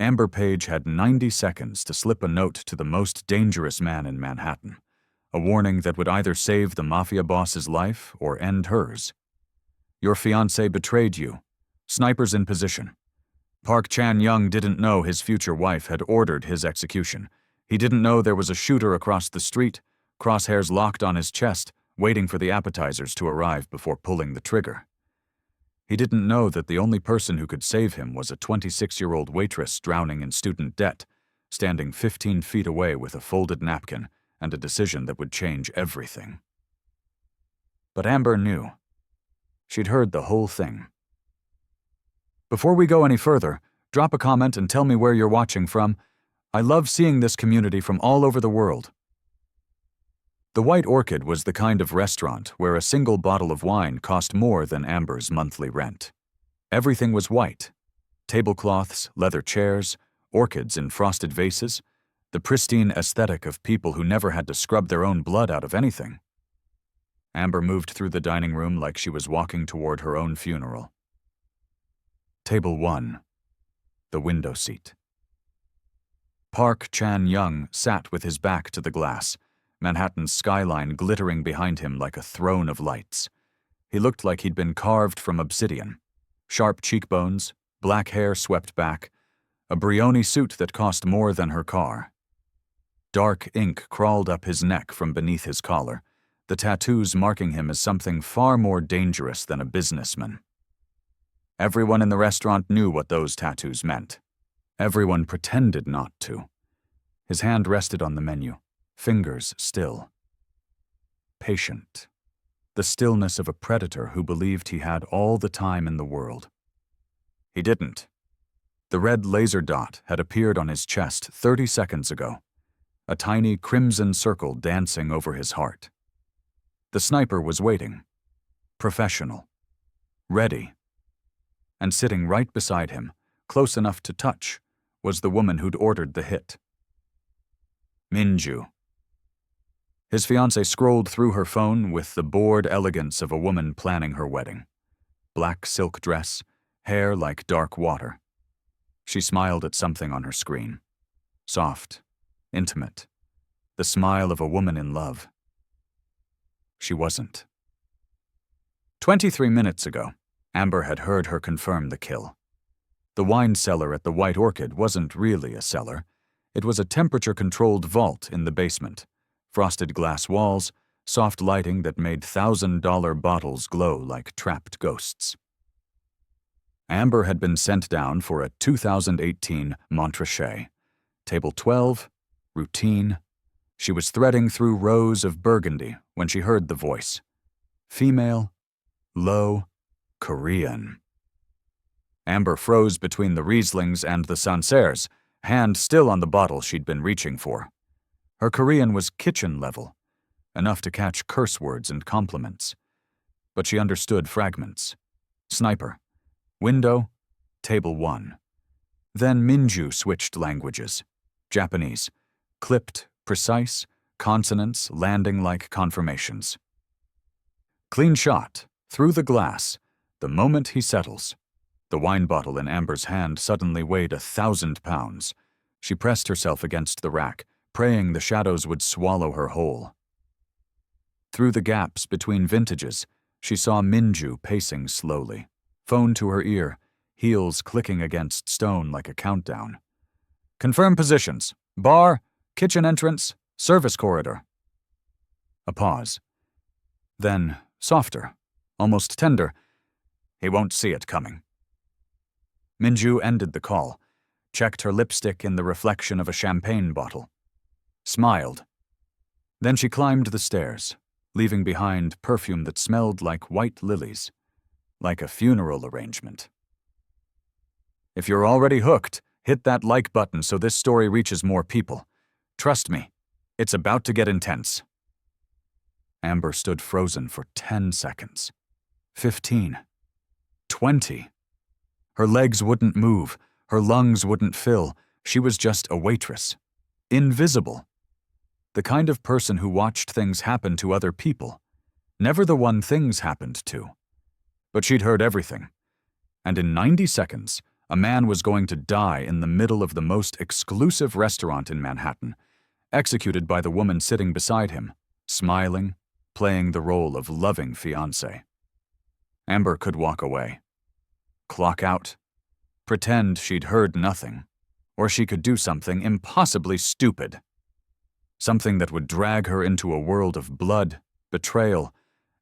Amber Page had 90 seconds to slip a note to the most dangerous man in Manhattan, a warning that would either save the Mafia boss's life or end hers. Your fiancé betrayed you. Snipers in position. Park Chan-young didn't know his future wife had ordered his execution. He didn't know there was a shooter across the street, crosshairs locked on his chest, waiting for the appetizers to arrive before pulling the trigger. He didn't know that the only person who could save him was a 26-year-old waitress drowning in student debt, standing 15 feet away with a folded napkin and a decision that would change everything. But Amber knew. She'd heard the whole thing. Before we go any further, drop a comment and tell me where you're watching from. I love seeing this community from all over the world. The White Orchid was the kind of restaurant where a single bottle of wine cost more than Amber's monthly rent. Everything was white. Tablecloths, leather chairs, orchids in frosted vases, the pristine aesthetic of people who never had to scrub their own blood out of anything. Amber moved through the dining room like she was walking toward her own funeral. Table 1. The window seat. Park Chan-young sat with his back to the glass, Manhattan's skyline glittering behind him like a throne of lights. He looked like he'd been carved from obsidian. Sharp cheekbones, black hair swept back, a Brioni suit that cost more than her car. Dark ink crawled up his neck from beneath his collar, the tattoos marking him as something far more dangerous than a businessman. Everyone in the restaurant knew what those tattoos meant. Everyone pretended not to. His hand rested on the menu, fingers still. Patient. The stillness of a predator who believed he had all the time in the world. He didn't. The red laser dot had appeared on his chest 30 seconds ago, a tiny crimson circle dancing over his heart. The sniper was waiting. Professional. Ready. And sitting right beside him, close enough to touch, was the woman who'd ordered the hit. Minju. His fiancée scrolled through her phone with the bored elegance of a woman planning her wedding. Black silk dress, hair like dark water. She smiled at something on her screen. Soft, intimate, the smile of a woman in love. She wasn't. 23 minutes ago, Amber had heard her confirm the kill. The wine cellar at the White Orchid wasn't really a cellar. It was a temperature-controlled vault in the basement. Frosted glass walls, soft lighting that made $1,000 bottles glow like trapped ghosts. Amber had been sent down for a 2018 Montrachet. Table 12, routine. She was threading through rows of burgundy when she heard the voice. Female, low, Korean. Amber froze between the Rieslings and the Sancerres, hand still on the bottle she'd been reaching for. Her Korean was kitchen level, enough to catch curse words and compliments. But she understood fragments. Sniper. Window. Table 1. Then Minju switched languages. Japanese. Clipped, precise, consonants landing like confirmations. Clean shot, through the glass, the moment he settles. The wine bottle in Amber's hand suddenly weighed 1,000 pounds. She pressed herself against the rack, praying the shadows would swallow her whole. Through the gaps between vintages, she saw Minju pacing slowly, phone to her ear, heels clicking against stone like a countdown. Confirm positions. Bar, kitchen entrance, service corridor. A pause. Then, softer, almost tender. He won't see it coming. Minju ended the call, checked her lipstick in the reflection of a champagne bottle. Smiled. Then she climbed the stairs, leaving behind perfume that smelled like white lilies, like a funeral arrangement. If you're already hooked, hit that like button so this story reaches more people. Trust me, it's about to get intense. Amber stood frozen for 10 seconds. 15. 20. Her legs wouldn't move, her lungs wouldn't fill. She was just a waitress. Invisible. The kind of person who watched things happen to other people. Never the one things happened to. But she'd heard everything. And in 90 seconds, A man was going to die in the middle of the most exclusive restaurant in Manhattan, executed by the woman sitting beside him, smiling, playing the role of loving fiancé. Amber could walk away, clock out, pretend she'd heard nothing, or she could do something impossibly stupid. Something that would drag her into a world of blood, betrayal,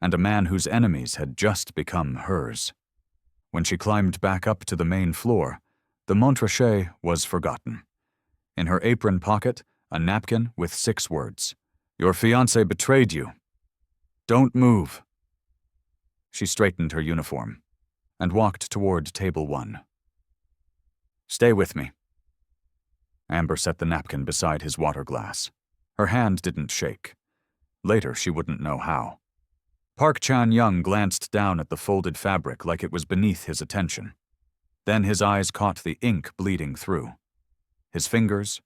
and a man whose enemies had just become hers. When she climbed back up to the main floor, the montrachet was forgotten. In her apron pocket, a napkin with 6 words. "Your fiancé betrayed you. Don't move." She straightened her uniform and walked toward table 1. "Stay with me." Amber set the napkin beside his water glass. Her hand didn't shake. Later, she wouldn't know how. Park Chan-young glanced down at the folded fabric like it was beneath his attention. Then his eyes caught the ink bleeding through. His fingers,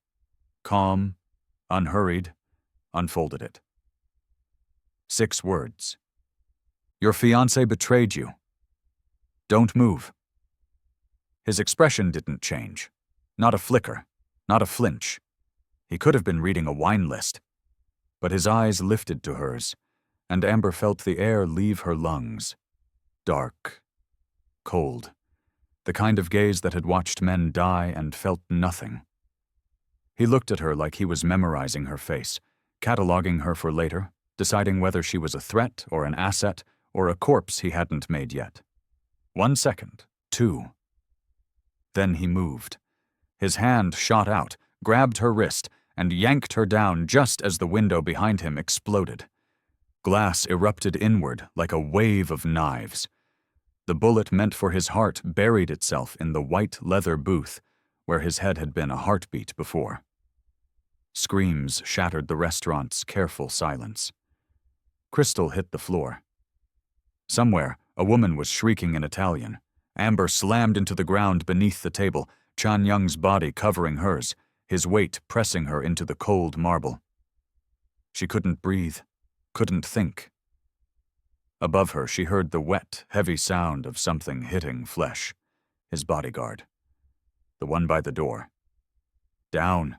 calm, unhurried, unfolded it. 6 words. "Your fiancé betrayed you. Don't move." His expression didn't change. Not a flicker, not a flinch. He could have been reading a wine list. But his eyes lifted to hers, and Amber felt the air leave her lungs. Dark, cold, the kind of gaze that had watched men die and felt nothing. He looked at her like he was memorizing her face, cataloging her for later, deciding whether she was a threat or an asset or a corpse he hadn't made yet. 1 second, 2. Then he moved. His hand shot out, grabbed her wrist, and yanked her down just as the window behind him exploded. Glass erupted inward like a wave of knives. The bullet meant for his heart buried itself in the white leather booth where his head had been a heartbeat before. Screams shattered the restaurant's careful silence. Crystal hit the floor. Somewhere, a woman was shrieking in Italian. Amber slammed into the ground beneath the table, Chan-young's body covering hers, his weight pressing her into the cold marble. She couldn't breathe, couldn't think. Above her, she heard the wet, heavy sound of something hitting flesh. His bodyguard. The one by the door. Down.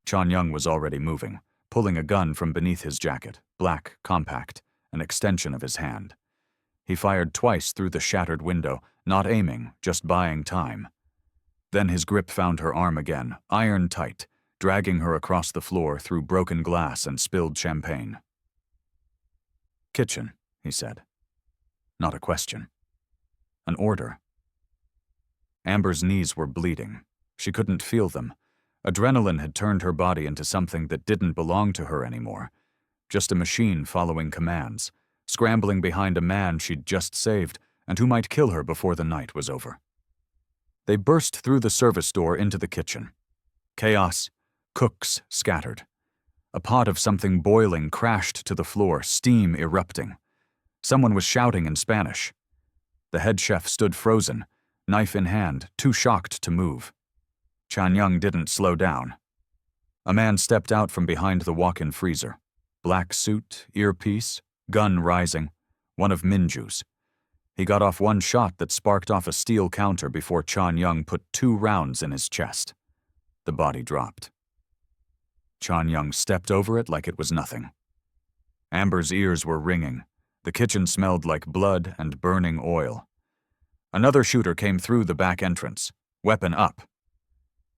Chan-young was already moving, pulling a gun from beneath his jacket, black, compact, an extension of his hand. He fired twice through the shattered window, not aiming, just buying time. Then his grip found her arm again, iron tight, dragging her across the floor through broken glass and spilled champagne. "Kitchen," he said. Not a question. An order. Amber's knees were bleeding. She couldn't feel them. Adrenaline had turned her body into something that didn't belong to her anymore. Just a machine following commands, scrambling behind a man she'd just saved and who might kill her before the night was over. They burst through the service door into the kitchen. Chaos, cooks scattered. A pot of something boiling crashed to the floor, steam erupting. Someone was shouting in Spanish. The head chef stood frozen, knife in hand, too shocked to move. Chan-young didn't slow down. A man stepped out from behind the walk-in freezer. Black suit, earpiece, gun rising, one of Minju's. He got off one shot that sparked off a steel counter before Chan-young put 2 rounds in his chest. The body dropped. Chan-young stepped over it like it was nothing. Amber's ears were ringing. The kitchen smelled like blood and burning oil. Another shooter came through the back entrance, weapon up.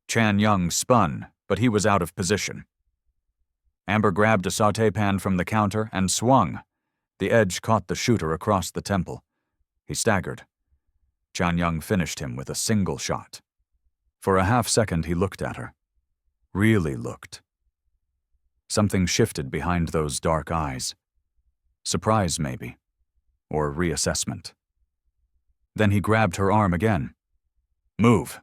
Chan-young spun, but he was out of position. Amber grabbed a sauté pan from the counter and swung. The edge caught the shooter across the temple. He staggered. Chan-young finished him with a single shot. For a half-second he looked at her. Really looked. Something shifted behind those dark eyes. Surprise, maybe. Or reassessment. Then he grabbed her arm again. "Move."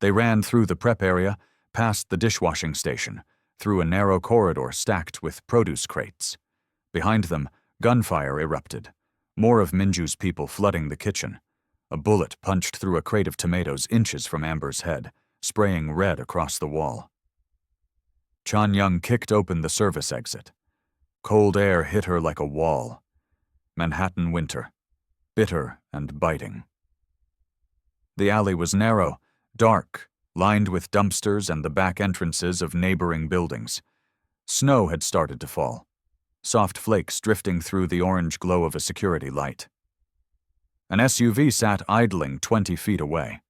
They ran through the prep area, past the dishwashing station, through a narrow corridor stacked with produce crates. Behind them, gunfire erupted. More of Minju's people flooding the kitchen. A bullet punched through a crate of tomatoes inches from Amber's head, spraying red across the wall. Chan-young kicked open the service exit. Cold air hit her like a wall. Manhattan winter. Bitter and biting. The alley was narrow, dark, lined with dumpsters and the back entrances of neighboring buildings. Snow had started to fall, soft flakes drifting through the orange glow of a security light. An SUV sat idling 20 feet away.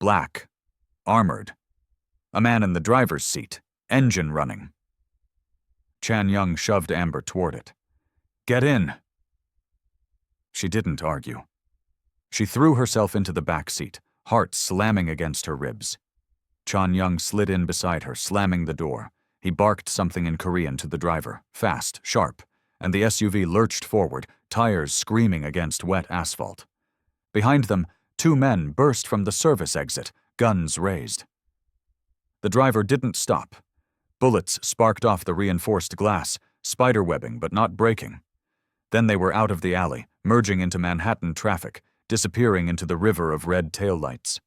Black, armored. A man in the driver's seat, engine running. Chan Young shoved Amber toward it. "Get in." She didn't argue. She threw herself into the back seat, heart slamming against her ribs. Chan Young slid in beside her, slamming the door. He barked something in Korean to the driver, fast, sharp, and the SUV lurched forward, tires screaming against wet asphalt. Behind them, 2 men burst from the service exit, guns raised. The driver didn't stop. Bullets sparked off the reinforced glass, spiderwebbing but not breaking. Then they were out of the alley, merging into Manhattan traffic, disappearing into the river of red taillights.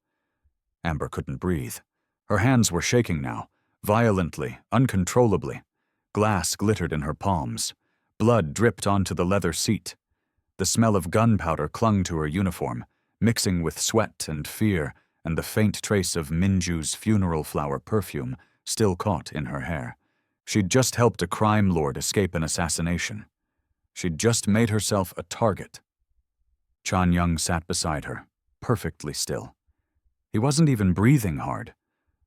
Amber couldn't breathe. Her hands were shaking now, violently, uncontrollably. Glass glittered in her palms. Blood dripped onto the leather seat. The smell of gunpowder clung to her uniform, mixing with sweat and fear and the faint trace of Minju's funeral flower perfume still caught in her hair. She'd just helped a crime lord escape an assassination. She'd just made herself a target. Chan Young sat beside her, perfectly still. He wasn't even breathing hard.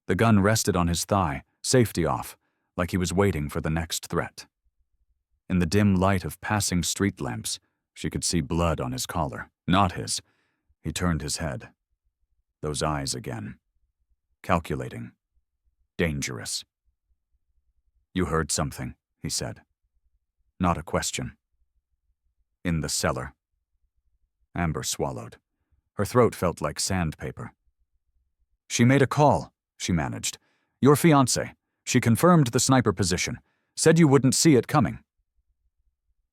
The gun rested on his thigh, safety off, like he was waiting for the next threat. In the dim light of passing street lamps, she could see blood on his collar, not his. He turned his head. Those eyes again. Calculating. Dangerous. "You heard something," he said. Not a question. "In the cellar." Amber swallowed. Her throat felt like sandpaper. "She made a call," she managed. "Your fiancé. She confirmed the sniper position. Said you wouldn't see it coming."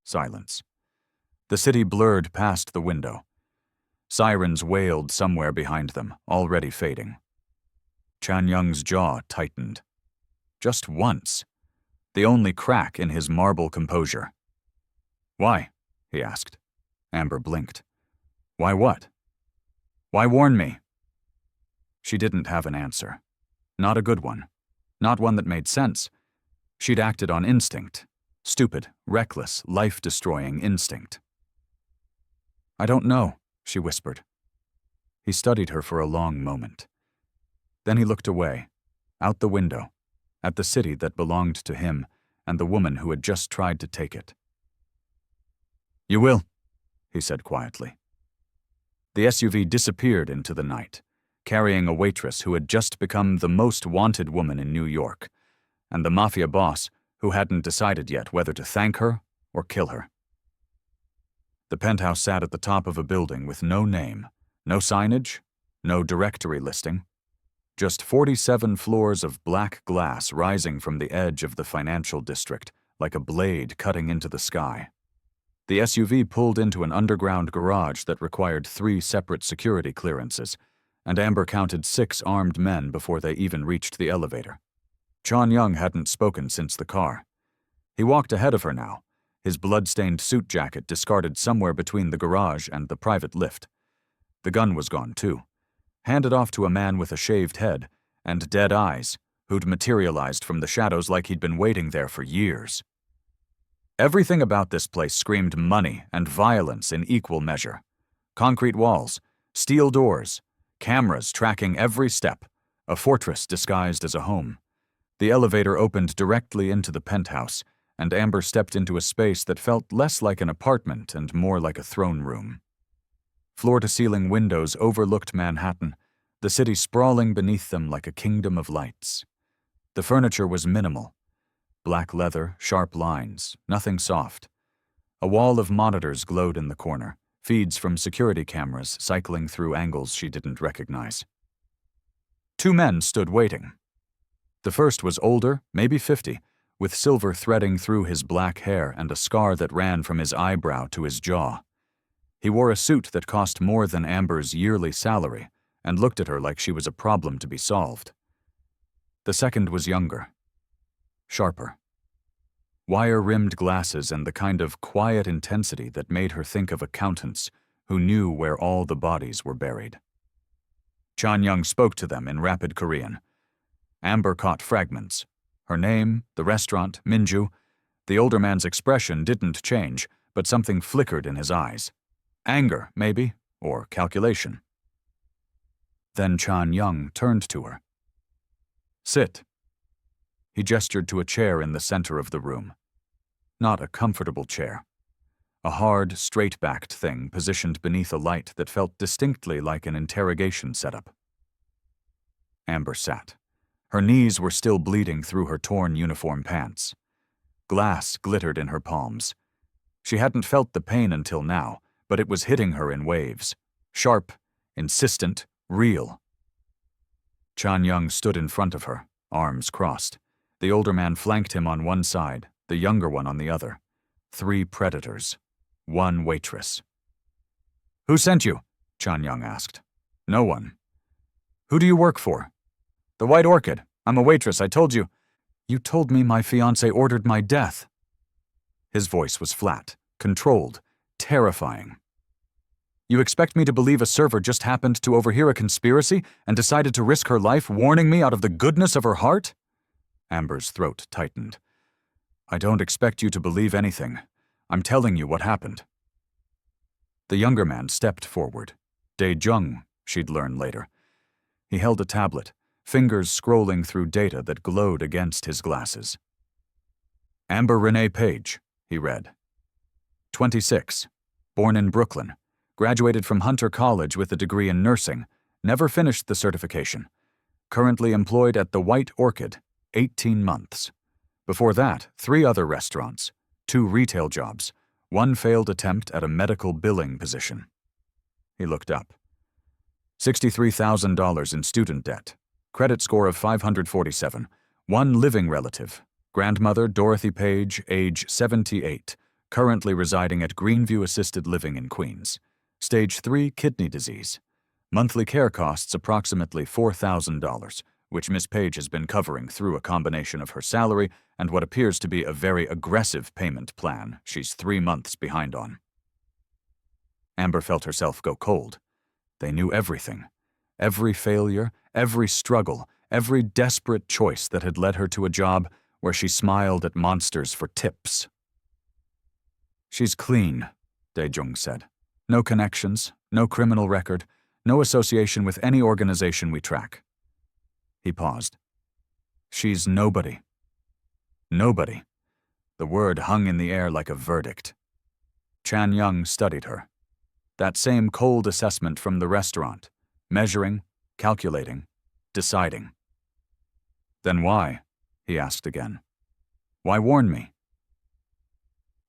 Silence. The city blurred past the window. Sirens wailed somewhere behind them, already fading. Chan Young's jaw tightened. Just once. The only crack in his marble composure. "Why?" he asked. Amber blinked. "Why what? Why warn me?" She didn't have an answer. Not a good one. Not one that made sense. She'd acted on instinct. Stupid, reckless, life-destroying instinct. "I don't know," she whispered. He studied her for a long moment. Then he looked away, out the window, at the city that belonged to him and the woman who had just tried to take it. "You will," he said quietly. The SUV disappeared into the night, carrying a waitress who had just become the most wanted woman in New York, and the Mafia boss who hadn't decided yet whether to thank her or kill her. The penthouse sat at the top of a building with no name, no signage, no directory listing. Just 47 floors of black glass rising from the edge of the financial district, like a blade cutting into the sky. The SUV pulled into an underground garage that required 3 separate security clearances, and Amber counted 6 armed men before they even reached the elevator. Chan Young hadn't spoken since the car. He walked ahead of her now, his blood-stained suit jacket discarded somewhere between the garage and the private lift. The gun was gone too, handed off to a man with a shaved head and dead eyes who'd materialized from the shadows like he'd been waiting there for years. Everything about this place screamed money and violence in equal measure. Concrete walls, steel doors, cameras tracking every step, a fortress disguised as a home. The elevator opened directly into the penthouse, and Amber stepped into a space that felt less like an apartment and more like a throne room. Floor-to-ceiling windows overlooked Manhattan, the city sprawling beneath them like a kingdom of lights. The furniture was minimal. Black leather, sharp lines, nothing soft. A wall of monitors glowed in the corner, feeds from security cameras cycling through angles she didn't recognize. 2 men stood waiting. The first was older, maybe 50, with silver threading through his black hair and a scar that ran from his eyebrow to his jaw. He wore a suit that cost more than Amber's yearly salary and looked at her like she was a problem to be solved. The second was younger, sharper. Wire-rimmed glasses and the kind of quiet intensity that made her think of accountants who knew where all the bodies were buried. Chan Young spoke to them in rapid Korean. Amber caught fragments. Her name, the restaurant, Minju. The older man's expression didn't change, but something flickered in his eyes. Anger, maybe, or calculation. Then Chan Young turned to her. Sit. He gestured to a chair in the center of the room. Not a comfortable chair. A hard, straight-backed thing positioned beneath a light that felt distinctly like an interrogation setup. Amber sat. Her knees were still bleeding through her torn uniform pants. Glass glittered in her palms. She hadn't felt the pain until now, but it was hitting her in waves. Sharp, insistent, real. Chan Young stood in front of her, arms crossed. The older man flanked him on one side, the younger one on the other. 3 predators. 1 waitress. Who sent you? Chan Young asked. No one. Who do you work for? The White Orchid. I'm a waitress, I told you. You told me my fiancé ordered my death. His voice was flat, controlled, terrifying. You expect me to believe a server just happened to overhear a conspiracy and decided to risk her life warning me out of the goodness of her heart? Amber's throat tightened. I don't expect you to believe anything. I'm telling you what happened. The younger man stepped forward. Dae-jung, she'd learn later. He held a tablet, fingers scrolling through data that glowed against his glasses. Amber Renee Page, he read. 26, born in Brooklyn, graduated from Hunter College with a degree in nursing, never finished the certification. Currently employed at the White Orchid, 18 months. Before that, 3 other restaurants, 2 retail jobs, 1 failed attempt at a medical billing position. He looked up. $63,000 in student debt, credit score of 547, 1 living relative, grandmother Dorothy Page, age 78, currently residing at Greenview Assisted Living in Queens. Stage 3 kidney disease. Monthly care costs approximately $4,000, which Miss Page has been covering through a combination of her salary and what appears to be a very aggressive payment plan she's 3 months behind on. Amber felt herself go cold. They knew everything. Every failure, every struggle, every desperate choice that had led her to a job where she smiled at monsters for tips. She's clean, Dae-jung said. No connections, no criminal record, no association with any organization we track. He paused. She's nobody. Nobody. The word hung in the air like a verdict. Chan Young studied her. That same cold assessment from the restaurant, measuring, calculating, deciding. Then why? He asked again. Why warn me?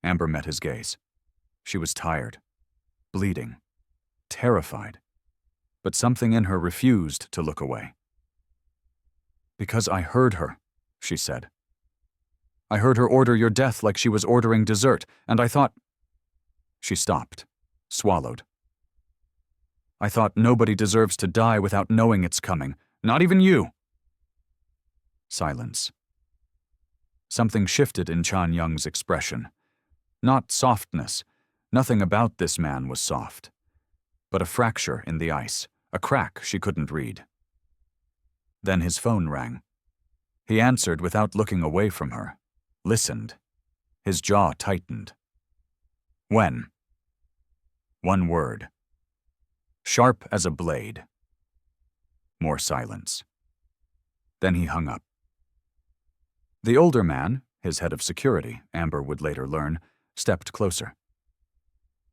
Amber met his gaze. She was tired, bleeding, terrified, but something in her refused to look away. Because I heard her, she said. I heard her order your death like she was ordering dessert, and I thought... She stopped, swallowed. I thought nobody deserves to die without knowing it's coming, not even you. Silence. Something shifted in Chan Young's expression. Not softness. Nothing about this man was soft. But a fracture in the ice, a crack she couldn't read. Then his phone rang. He answered without looking away from her, listened. His jaw tightened. When? 1 word. Sharp as a blade. More silence. Then he hung up. The older man, his head of security, Amber would later learn, stepped closer.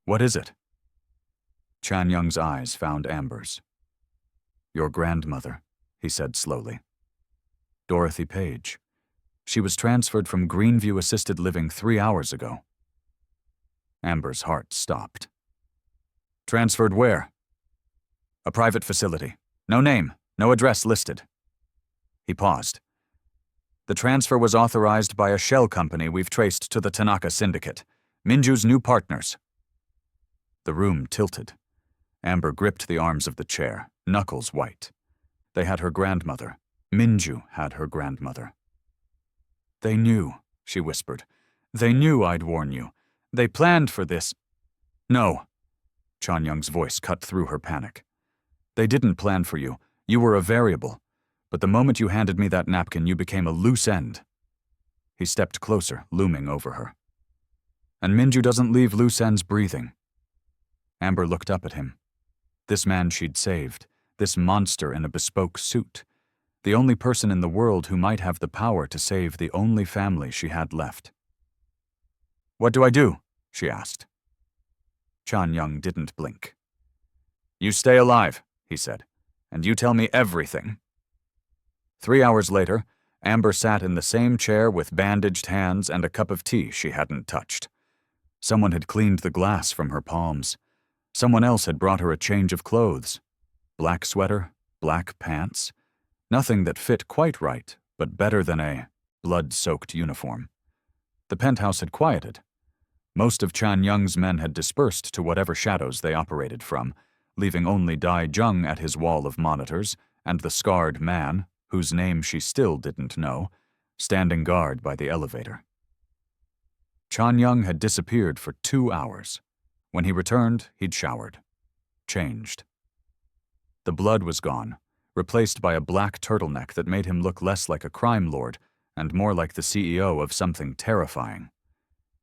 What is it? Chan Young's eyes found Amber's. Your grandmother, he said slowly. Dorothy Page. She was transferred from Greenview Assisted Living 3 hours ago. Amber's heart stopped. Transferred where? A private facility. No name, no address listed. He paused. The transfer was authorized by a shell company we've traced to the Tanaka Syndicate, Minju's new partners. The room tilted. Amber gripped the arms of the chair, knuckles white. They had her grandmother. Minju had her grandmother. They knew, she whispered. They knew I'd warn you. They planned for this. No. Chan Young's voice cut through her panic. They didn't plan for you. You were a variable. But the moment you handed me that napkin, you became a loose end. He stepped closer, looming over her. And Minju doesn't leave loose ends breathing. Amber looked up at him. This man she'd saved, this monster in a bespoke suit, the only person in the world who might have the power to save the only family she had left. "What do I do?" she asked. Chan Young didn't blink. "You stay alive," he said, "and you tell me everything." 3 hours later, Amber sat in the same chair with bandaged hands and a cup of tea she hadn't touched. Someone had cleaned the glass from her palms. Someone else had brought her a change of clothes. Black sweater, black pants. Nothing that fit quite right, but better than a blood-soaked uniform. The penthouse had quieted. Most of Chan Young's men had dispersed to whatever shadows they operated from, leaving only Dai Jung at his wall of monitors and the scarred man, whose name she still didn't know, standing guard by the elevator. Chan Young had disappeared for 2 hours. When he returned, he'd showered. Changed. The blood was gone, replaced by a black turtleneck that made him look less like a crime lord and more like the CEO of something terrifying.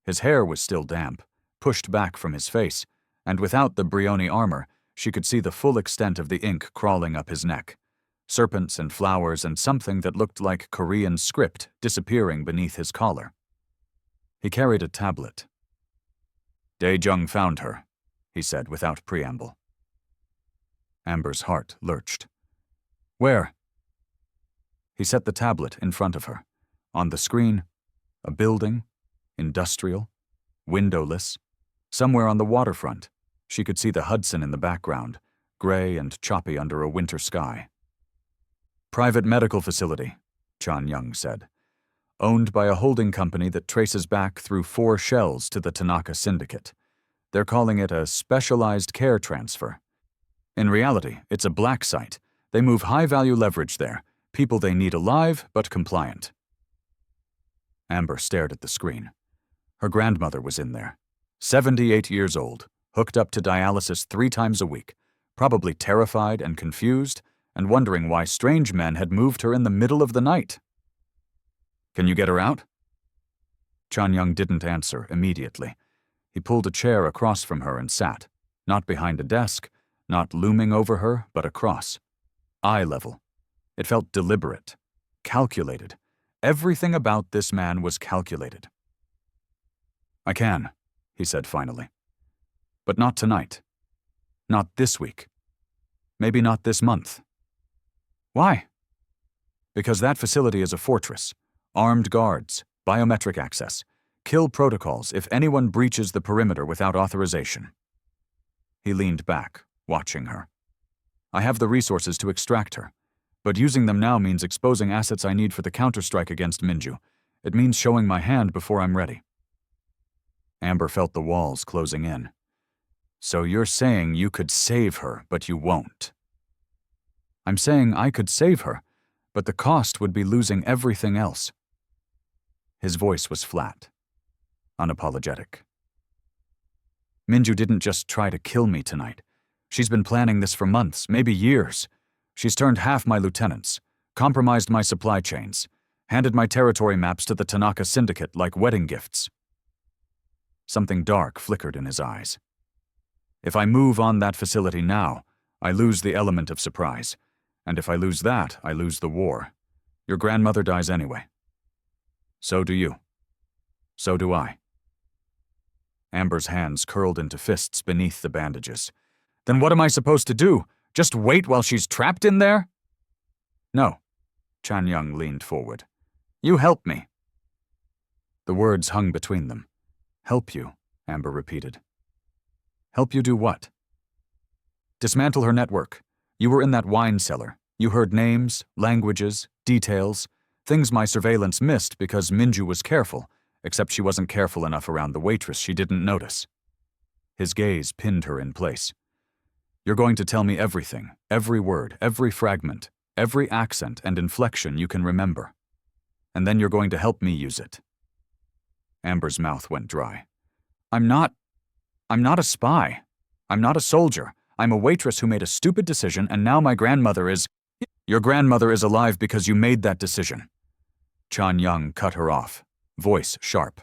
His hair was still damp, pushed back from his face, and without the Brioni armor, she could see the full extent of the ink crawling up his neck. Serpents and flowers and something that looked like Korean script disappearing beneath his collar. He carried a tablet. "Dae Jung found her," he said without preamble. Amber's heart lurched. "Where?" He set the tablet in front of her. On the screen, a building, industrial, windowless. Somewhere on the waterfront, she could see the Hudson in the background, gray and choppy under a winter sky. "Private medical facility," Chan Young said. "Owned by a holding company that traces back through 4 shells to the Tanaka Syndicate. They're calling it a specialized care transfer. In reality, it's a black site. They move high-value leverage there, people they need alive but compliant." Amber stared at the screen. Her grandmother was in there, 78 years old, hooked up to dialysis 3 times a week, probably terrified and confused, and wondering why strange men had moved her in the middle of the night. "Can you get her out?" Chan Young didn't answer immediately. He pulled a chair across from her and sat, not behind a desk, not looming over her, but across. Eye level. It felt deliberate, calculated. Everything about this man was calculated. "I can," he said finally. "But not tonight. Not this week. Maybe not this month." "Why?" "Because that facility is a fortress. Armed guards, biometric access, kill protocols if anyone breaches the perimeter without authorization." He leaned back, watching her. "I have the resources to extract her, but using them now means exposing assets I need for the counterstrike against Minju. It means showing my hand before I'm ready." Amber felt the walls closing in. "So you're saying you could save her, but you won't?" "I'm saying I could save her, but the cost would be losing everything else." His voice was flat, unapologetic. "Minju didn't just try to kill me tonight. She's been planning this for months, maybe years. She's turned half my lieutenants, compromised my supply chains, handed my territory maps to the Tanaka Syndicate like wedding gifts." Something dark flickered in his eyes. "If I move on that facility now, I lose the element of surprise. And if I lose that, I lose the war. Your grandmother dies anyway. So do you. So do I." Amber's hands curled into fists beneath the bandages. "Then what am I supposed to do? Just wait while she's trapped in there?" "No." Chan Young leaned forward. "You help me." The words hung between them. "Help you," Amber repeated. "Help you do what?" "Dismantle her network. You were in that wine cellar. You heard names, languages, details, things my surveillance missed because Minju was careful, except she wasn't careful enough around the waitress she didn't notice." His gaze pinned her in place. "You're going to tell me everything, every word, every fragment, every accent and inflection you can remember. And then you're going to help me use it." Amber's mouth went dry. I'm not a spy. I'm not a soldier. I'm a waitress who made a stupid decision, and now my grandmother is— Your grandmother is alive because you made that decision. Chan Young cut her off, voice sharp.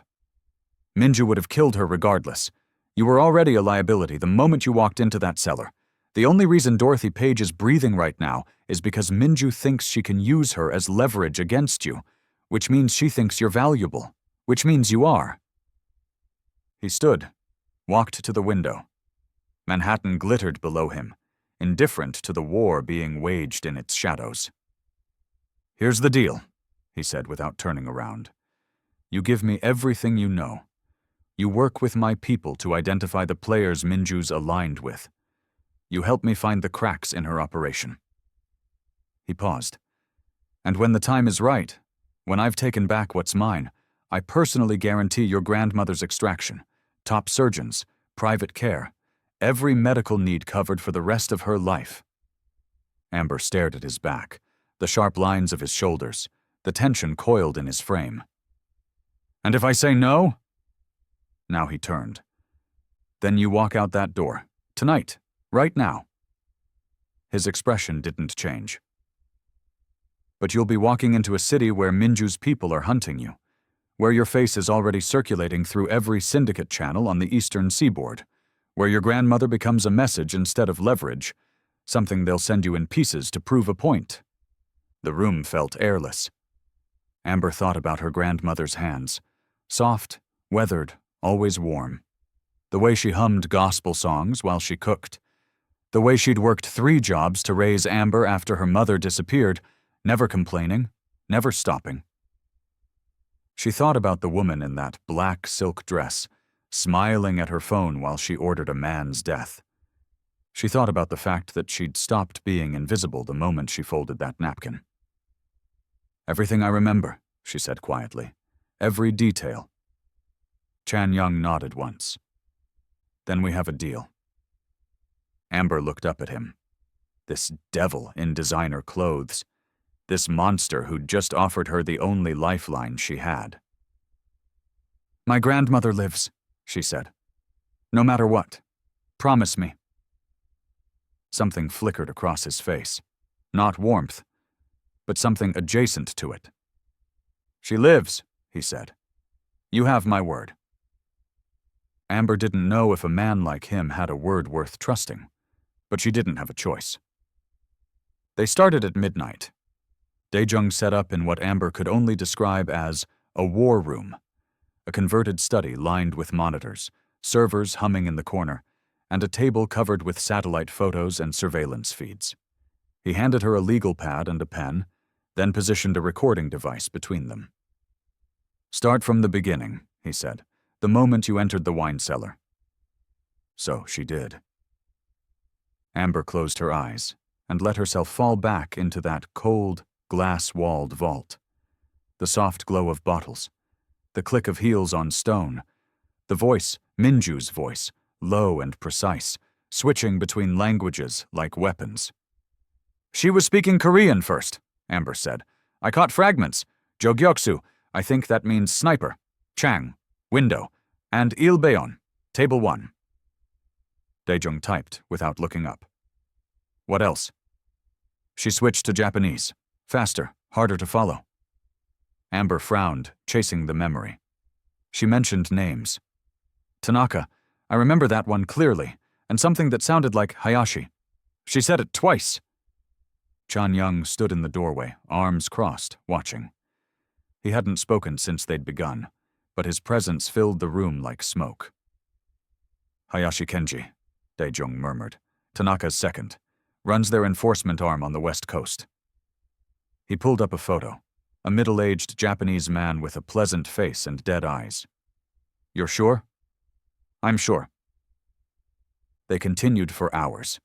Minju would have killed her regardless. You were already a liability the moment you walked into that cellar. The only reason Dorothy Page is breathing right now is because Minju thinks she can use her as leverage against you, which means she thinks you're valuable, which means you are. He stood, walked to the window. Manhattan glittered below him, indifferent to the war being waged in its shadows. Here's the deal, he said without turning around. You give me everything you know. You work with my people to identify the players Minju's aligned with. You help me find the cracks in her operation. He paused. And when the time is right, when I've taken back what's mine, I personally guarantee your grandmother's extraction, top surgeons, private care, every medical need covered for the rest of her life. Amber stared at his back, the sharp lines of his shoulders, the tension coiled in his frame. And if I say no? Now he turned. Then you walk out that door, tonight, right now. His expression didn't change. But you'll be walking into a city where Minju's people are hunting you, where your face is already circulating through every syndicate channel on the eastern seaboard, where your grandmother becomes a message instead of leverage, something they'll send you in pieces to prove a point. The room felt airless. Amber thought about her grandmother's hands, soft, weathered, always warm. The way she hummed gospel songs while she cooked. The way she'd worked 3 jobs to raise Amber after her mother disappeared, never complaining, never stopping. She thought about the woman in that black silk dress, smiling at her phone while she ordered a man's death. She thought about the fact that she'd stopped being invisible the moment she folded that napkin. Everything I remember, she said quietly. Every detail. Chan Young nodded once. Then we have a deal. Amber looked up at him. This devil in designer clothes. This monster who'd just offered her the only lifeline she had. My grandmother lives, she said. No matter what. Promise me. Something flickered across his face. Not warmth, but something adjacent to it. She lives, he said. You have my word. Amber didn't know if a man like him had a word worth trusting, but she didn't have a choice. They started at midnight. Daejung set up in what Amber could only describe as a war room, a converted study lined with monitors, servers humming in the corner, and a table covered with satellite photos and surveillance feeds. He handed her a legal pad and a pen, then positioned a recording device between them. Start from the beginning, he said, the moment you entered the wine cellar. So she did. Amber closed her eyes and let herself fall back into that cold, glass-walled vault. The soft glow of bottles, the click of heels on stone, the voice, Minju's voice, low and precise, switching between languages like weapons. She was speaking Korean first, Amber said. I caught fragments. Jogyoksu, I think that means sniper. Chang, window. And Ilbeon, table 1. Daejung typed without looking up. What else? She switched to Japanese. Faster, harder to follow. Amber frowned, chasing the memory. She mentioned names. Tanaka, I remember that one clearly, and something that sounded like Hayashi. She said it twice. Chan Young stood in the doorway, arms crossed, watching. He hadn't spoken since they'd begun, but his presence filled the room like smoke. Hayashi Kenji, Daejung murmured. Tanaka's second. Runs their enforcement arm on the west coast. He pulled up a photo. A middle-aged Japanese man with a pleasant face and dead eyes. You're sure? I'm sure. They continued for hours.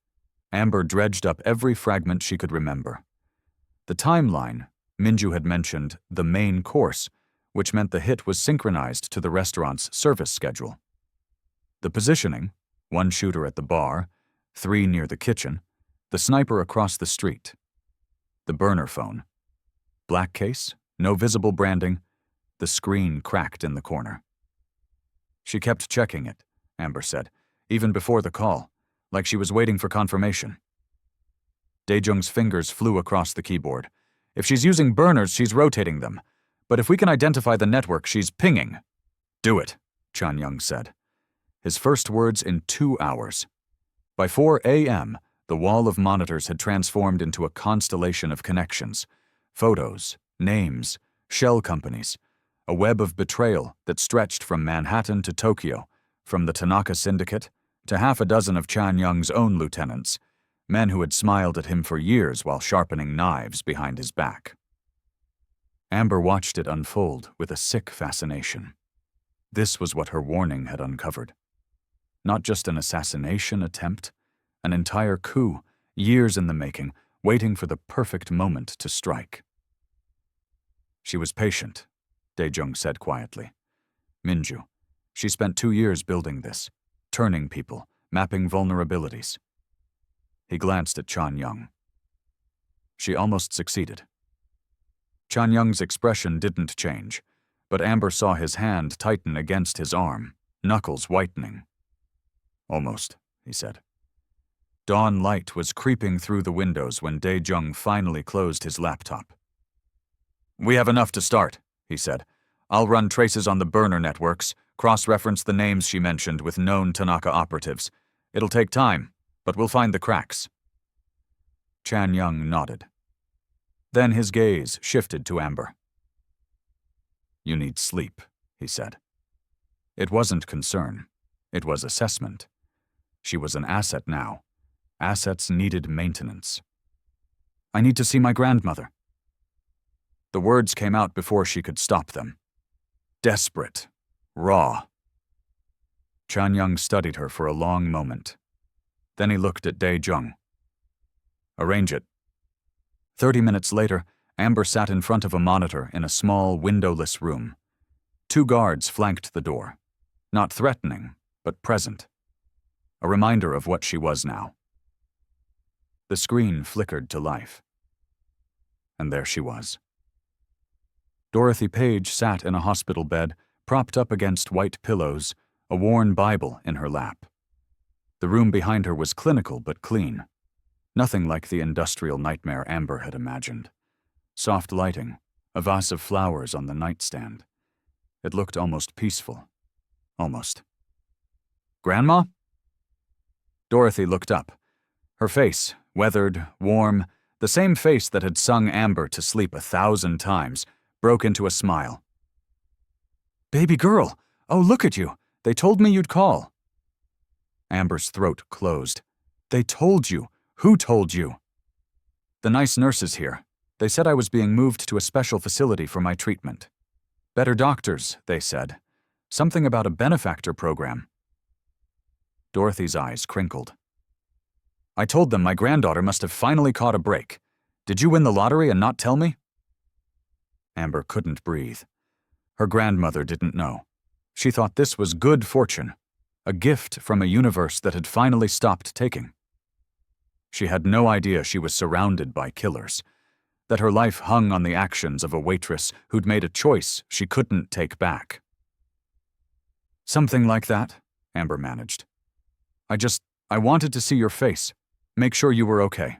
Amber dredged up every fragment she could remember. The timeline, Minju had mentioned the main course, which meant the hit was synchronized to the restaurant's service schedule. The positioning, 1 shooter at the bar, 3 near the kitchen, the sniper across the street. The burner phone. Black case, no visible branding, the screen cracked in the corner. She kept checking it, Amber said, even before the call, like she was waiting for confirmation. Dae-jung's fingers flew across the keyboard. If she's using burners, she's rotating them. But if we can identify the network, she's pinging. Do it, Chan-young said. His first words in 2 hours. By 4 a.m., the wall of monitors had transformed into a constellation of connections. Photos, names, shell companies. A web of betrayal that stretched from Manhattan to Tokyo, from the Tanaka Syndicate to half a dozen of Chan-young's own lieutenants, men who had smiled at him for years while sharpening knives behind his back. Amber watched it unfold with a sick fascination. This was what her warning had uncovered. Not just an assassination attempt, an entire coup, years in the making, waiting for the perfect moment to strike. She was patient, Dae-jung said quietly. Minju. She spent 2 years building this, turning people, mapping vulnerabilities. He glanced at Chan-young. She almost succeeded. Chan-young's expression didn't change, but Amber saw his hand tighten against his arm, knuckles whitening. Almost, he said. Dawn light was creeping through the windows when Dae-jung finally closed his laptop. We have enough to start, he said. I'll run traces on the burner networks, cross-reference the names she mentioned with known Tanaka operatives. It'll take time, but we'll find the cracks. Chan-young nodded. Then his gaze shifted to Amber. You need sleep, he said. It wasn't concern. It was assessment. She was an asset now. Assets needed maintenance. I need to see my grandmother. The words came out before she could stop them. Desperate. Raw. Chan-young studied her for a long moment. Then he looked at Dae-jung. Arrange it. 30 minutes later, Amber sat in front of a monitor in a small, windowless room. 2 guards flanked the door. Not threatening, but present. A reminder of what she was now. The screen flickered to life. And there she was. Dorothy Page sat in a hospital bed, propped up against white pillows, a worn Bible in her lap. The room behind her was clinical but clean. Nothing like the industrial nightmare Amber had imagined. Soft lighting, a vase of flowers on the nightstand. It looked almost peaceful. Almost. Grandma? Dorothy looked up. Her face, weathered, warm, the same face that had sung Amber to sleep 1,000 times, broke into a smile. Baby girl! Oh, look at you! They told me you'd call. Amber's throat closed. They told you! Who told you? The nice nurses here. They said I was being moved to a special facility for my treatment. Better doctors, they said. Something about a benefactor program. Dorothy's eyes crinkled. I told them my granddaughter must have finally caught a break. Did you win the lottery and not tell me? Amber couldn't breathe. Her grandmother didn't know. She thought this was good fortune, a gift from a universe that had finally stopped taking. She had no idea she was surrounded by killers, that her life hung on the actions of a waitress who'd made a choice she couldn't take back. Something like that, Amber managed. I wanted to see your face, make sure you were okay.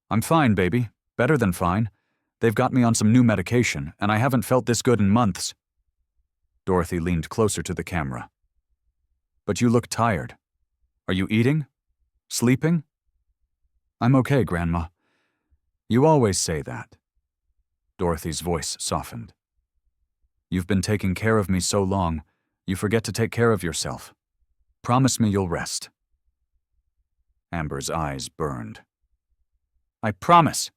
I'm fine, baby, better than fine. They've got me on some new medication, and I haven't felt this good in months. Dorothy leaned closer to the camera. But you look tired. Are you eating? Sleeping? I'm okay, Grandma. You always say that. Dorothy's voice softened. You've been taking care of me so long, you forget to take care of yourself. Promise me you'll rest. Amber's eyes burned. I promise.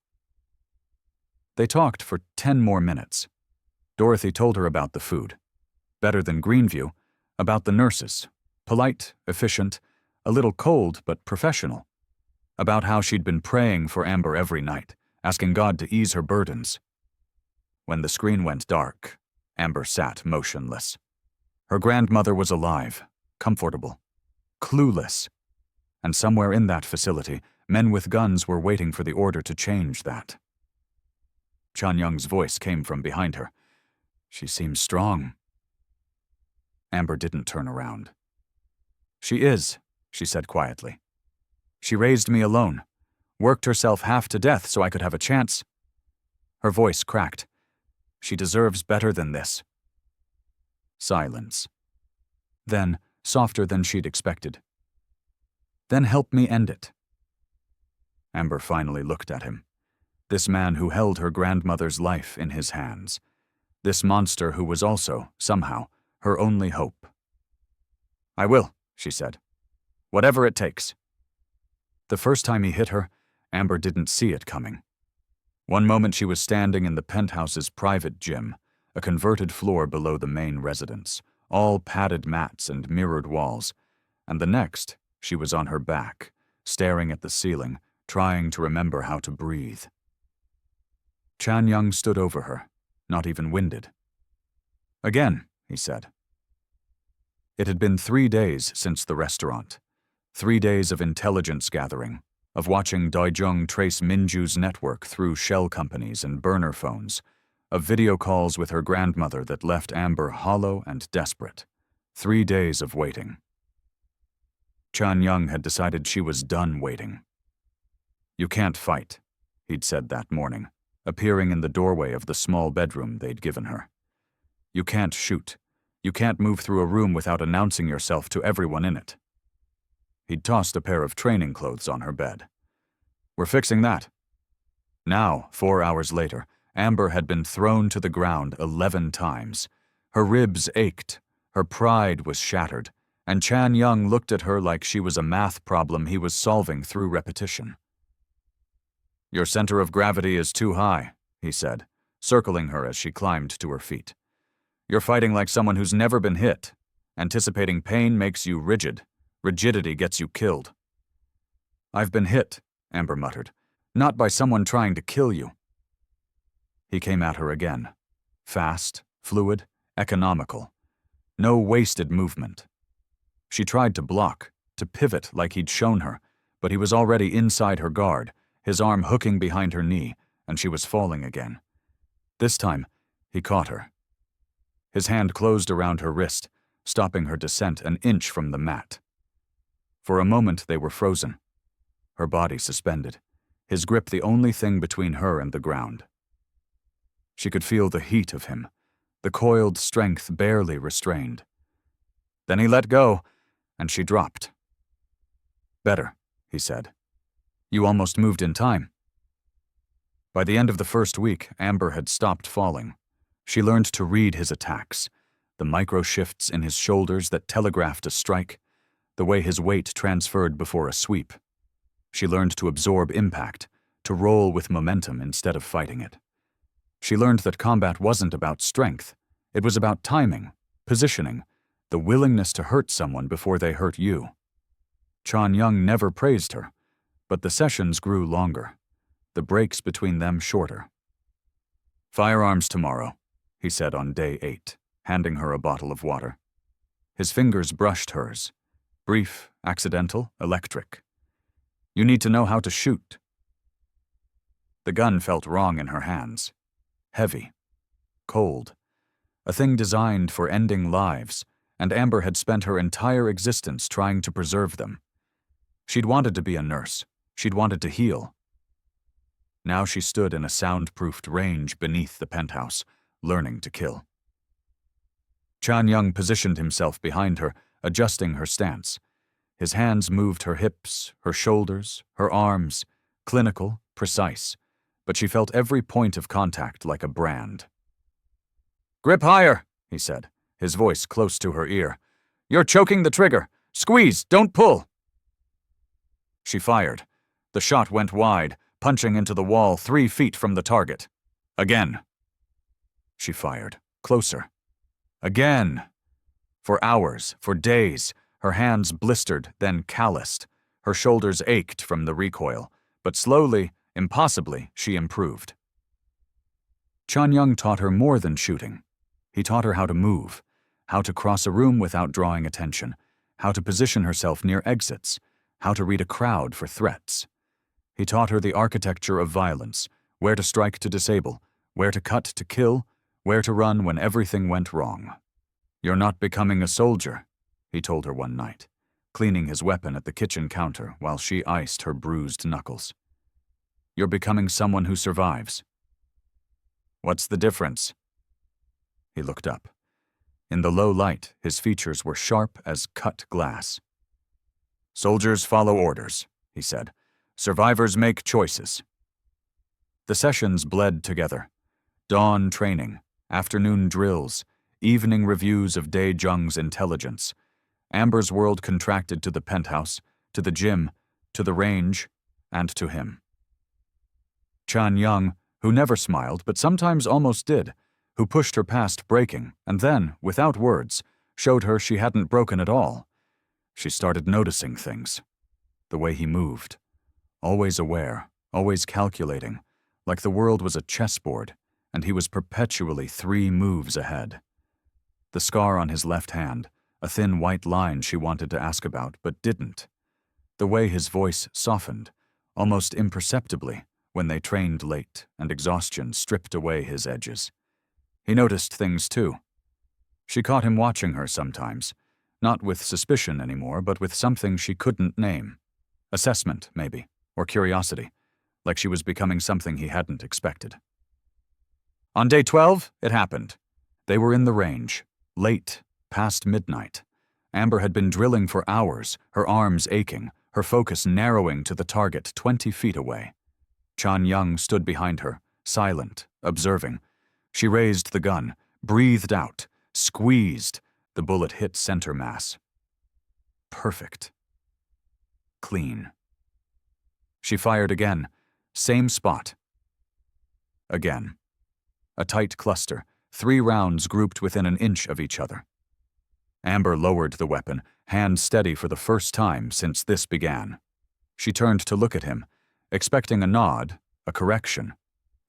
They talked for 10 more minutes. Dorothy told her about the food. Better than Greenview, about the nurses. Polite, efficient, a little cold but professional. About how she'd been praying for Amber every night, asking God to ease her burdens. When the screen went dark, Amber sat motionless. Her grandmother was alive, comfortable, clueless. And somewhere in that facility, men with guns were waiting for the order to change that. Chan-young's voice came from behind her. She seems strong. Amber didn't turn around. She is, she said quietly. She raised me alone, worked herself half to death so I could have a chance. Her voice cracked. She deserves better than this. Silence. Then, softer than she'd expected. Then help me end it. Amber finally looked at him. This man who held her grandmother's life in his hands. This monster who was also, somehow, her only hope. I will, she said. Whatever it takes. The first time he hit her, Amber didn't see it coming. One moment she was standing in the penthouse's private gym, a converted floor below the main residence, all padded mats and mirrored walls, and the next, she was on her back, staring at the ceiling, trying to remember how to breathe. Chan Young stood over her, not even winded. Again, he said. It had been 3 days since the restaurant. 3 days of intelligence gathering, of watching Daijung trace Minju's network through shell companies and burner phones, of video calls with her grandmother that left Amber hollow and desperate. 3 days of waiting. Chan Young had decided she was done waiting. You can't fight, he'd said that morning, appearing in the doorway of the small bedroom they'd given her. You can't shoot. You can't move through a room without announcing yourself to everyone in it. He'd tossed a pair of training clothes on her bed. We're fixing that. Now, 4 hours later, Amber had been thrown to the ground 11 times. Her ribs ached, her pride was shattered, and Chan Young looked at her like she was a math problem he was solving through repetition. Your center of gravity is too high, he said, circling her as she climbed to her feet. You're fighting like someone who's never been hit. Anticipating pain makes you rigid. Rigidity gets you killed. I've been hit, Amber muttered, not by someone trying to kill you. He came at her again. Fast, fluid, economical. No wasted movement. She tried to block, to pivot like he'd shown her, but he was already inside her guard, his arm hooking behind her knee, and she was falling again. This time, he caught her. His hand closed around her wrist, stopping her descent an inch from the mat. For a moment they were frozen, her body suspended, his grip the only thing between her and the ground. She could feel the heat of him, the coiled strength barely restrained. Then he let go, and she dropped. Better, he said. You almost moved in time. By the end of the first week, Amber had stopped falling. She learned to read his attacks, the micro-shifts in his shoulders that telegraphed a strike, the way his weight transferred before a sweep. She learned to absorb impact, to roll with momentum instead of fighting it. She learned that combat wasn't about strength. It was about timing, positioning, the willingness to hurt someone before they hurt you. Chan Young never praised her, but the sessions grew longer, the breaks between them shorter. Firearms tomorrow, he said on day 8, handing her a bottle of water. His fingers brushed hers. Brief, accidental, electric. You need to know how to shoot. The gun felt wrong in her hands. Heavy. Cold. A thing designed for ending lives, and Amber had spent her entire existence trying to preserve them. She'd wanted to be a nurse. She'd wanted to heal. Now she stood in a soundproofed range beneath the penthouse, learning to kill. Chan Young positioned himself behind her, adjusting her stance. His hands moved her hips, her shoulders, her arms, clinical, precise, but she felt every point of contact like a brand. Grip higher, he said, his voice close to her ear. You're choking the trigger. Squeeze, don't pull. She fired. The shot went wide, punching into the wall 3 feet from the target. Again. She fired. Closer. Again. For hours, for days, her hands blistered, then calloused. Her shoulders ached from the recoil, but slowly, impossibly, she improved. Chan Young taught her more than shooting. He taught her how to move, how to cross a room without drawing attention, how to position herself near exits, how to read a crowd for threats. He taught her the architecture of violence, where to strike to disable, where to cut to kill, where to run when everything went wrong. You're not becoming a soldier, he told her one night. cleaning his weapon at the kitchen counter while she iced her bruised knuckles. "You're becoming someone who survives." "What's the difference?" He looked up. In the low light, his features were sharp as cut glass. "Soldiers follow orders," he said. "Survivors make choices." The sessions bled together. Dawn training, afternoon drills, evening reviews of Dae-jung's intelligence. Amber's world contracted to the penthouse, to the gym, to the range, and to him. Chan-young, who never smiled but sometimes almost did, who pushed her past breaking and then, without words, showed her she hadn't broken at all. She started noticing things. The way he moved. Always aware, always calculating, like the world was a chessboard, and he was perpetually 3 moves ahead. The scar on his left hand, a thin white line she wanted to ask about but didn't. The way his voice softened, almost imperceptibly, when they trained late and exhaustion stripped away his edges. He noticed things too. She caught him watching her sometimes, not with suspicion anymore, but with something she couldn't name. Assessment, maybe, or curiosity, like she was becoming something he hadn't expected. On day 12, it happened. They were in the range, late, past midnight. Amber had been drilling for hours, her arms aching, her focus narrowing to the target 20 feet away. Chan-young stood behind her, silent, observing. She raised the gun, breathed out, squeezed. The bullet hit center mass. Perfect. Clean. She fired again, same spot. Again. A tight cluster, 3 rounds grouped within an inch of each other. Amber lowered the weapon, hand steady for the first time since this began. She turned to look at him, expecting a nod, a correction,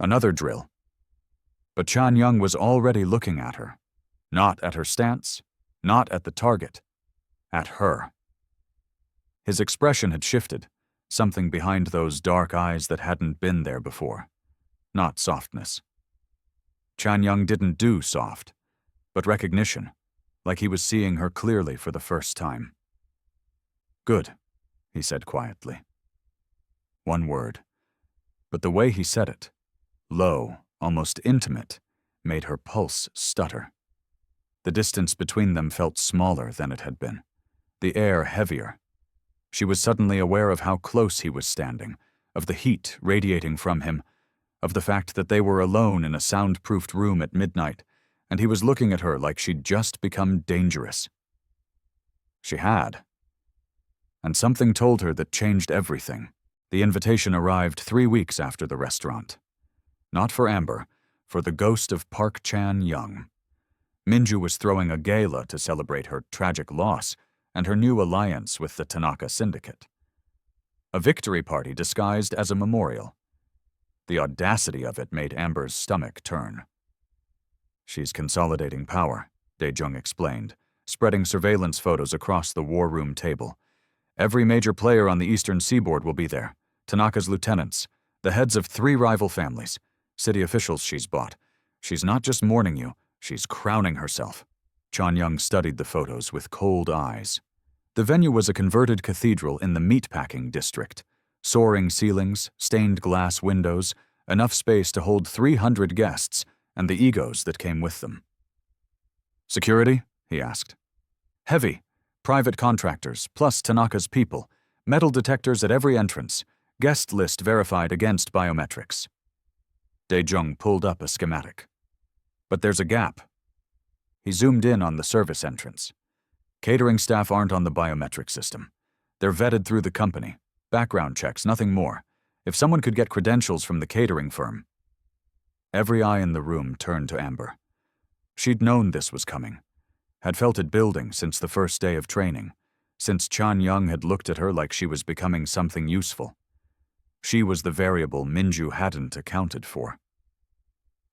another drill. But Chan-young was already looking at her. Not at her stance, not at the target, at her. His expression had shifted, something behind those dark eyes that hadn't been there before. Not softness. Chan-young didn't do soft, but recognition, like he was seeing her clearly for the first time. "Good," he said quietly. One word. But the way he said it, low, almost intimate, made her pulse stutter. The distance between them felt smaller than it had been, the air heavier. She was suddenly aware of how close he was standing, of the heat radiating from him, of the fact that they were alone in a soundproofed room at midnight, and he was looking at her like she'd just become dangerous. She had. And something told her that changed everything. The invitation arrived 3 weeks after the restaurant. Not for Amber, for the ghost of Park Chan-young. Minju was throwing a gala to celebrate her tragic loss and her new alliance with the Tanaka Syndicate. A victory party disguised as a memorial. The audacity of it made Amber's stomach turn. "She's consolidating power," Dae-jung explained, spreading surveillance photos across the war room table. "Every major player on the eastern seaboard will be there. Tanaka's lieutenants, the heads of 3 rival families, city officials she's bought. She's not just mourning you, she's crowning herself." Chan-young studied the photos with cold eyes. The venue was a converted cathedral in the meatpacking district. Soaring ceilings, stained glass windows, enough space to hold 300 guests, and the egos that came with them. "Security?" he asked. "Heavy. Private contractors, plus Tanaka's people. Metal detectors at every entrance. Guest list verified against biometrics." Dae-jung pulled up a schematic. "But there's a gap." He zoomed in on the service entrance. "Catering staff aren't on the biometric system. They're vetted through the company. Background checks, nothing more. If someone could get credentials from the catering firm." Every eye in the room turned to Amber. She'd known this was coming, had felt it building since the first day of training, since Chan-young had looked at her like she was becoming something useful. She was the variable Minju hadn't accounted for.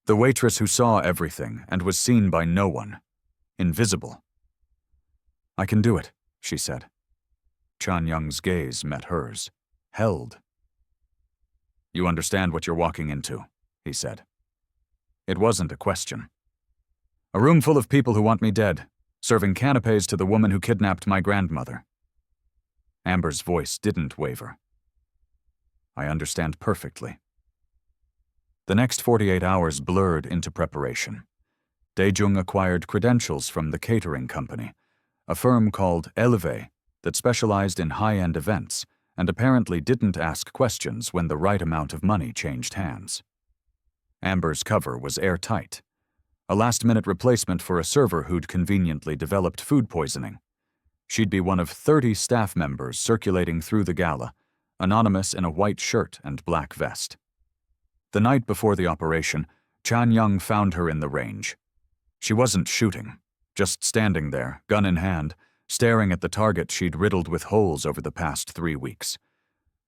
The waitress who saw everything and was seen by no one. Invisible. "I can do it," she said. Chan-young's gaze met hers, held. "You understand what you're walking into," he said. It wasn't a question. "A room full of people who want me dead, serving canapes to the woman who kidnapped my grandmother." Amber's voice didn't waver. I understand perfectly. The next 48 hours blurred into preparation. Daejung acquired credentials from the catering company, a firm called Elevate that specialized in high-end events and apparently didn't ask questions when the right amount of money changed hands. Amber's cover was airtight, a last-minute replacement for a server who'd conveniently developed food poisoning. She'd be one of 30 staff members circulating through the gala, anonymous in a white shirt and black vest. The night before the operation, Chan Young found her in the range. She wasn't shooting, just standing there, gun in hand, staring at the target she'd riddled with holes over the past 3 weeks.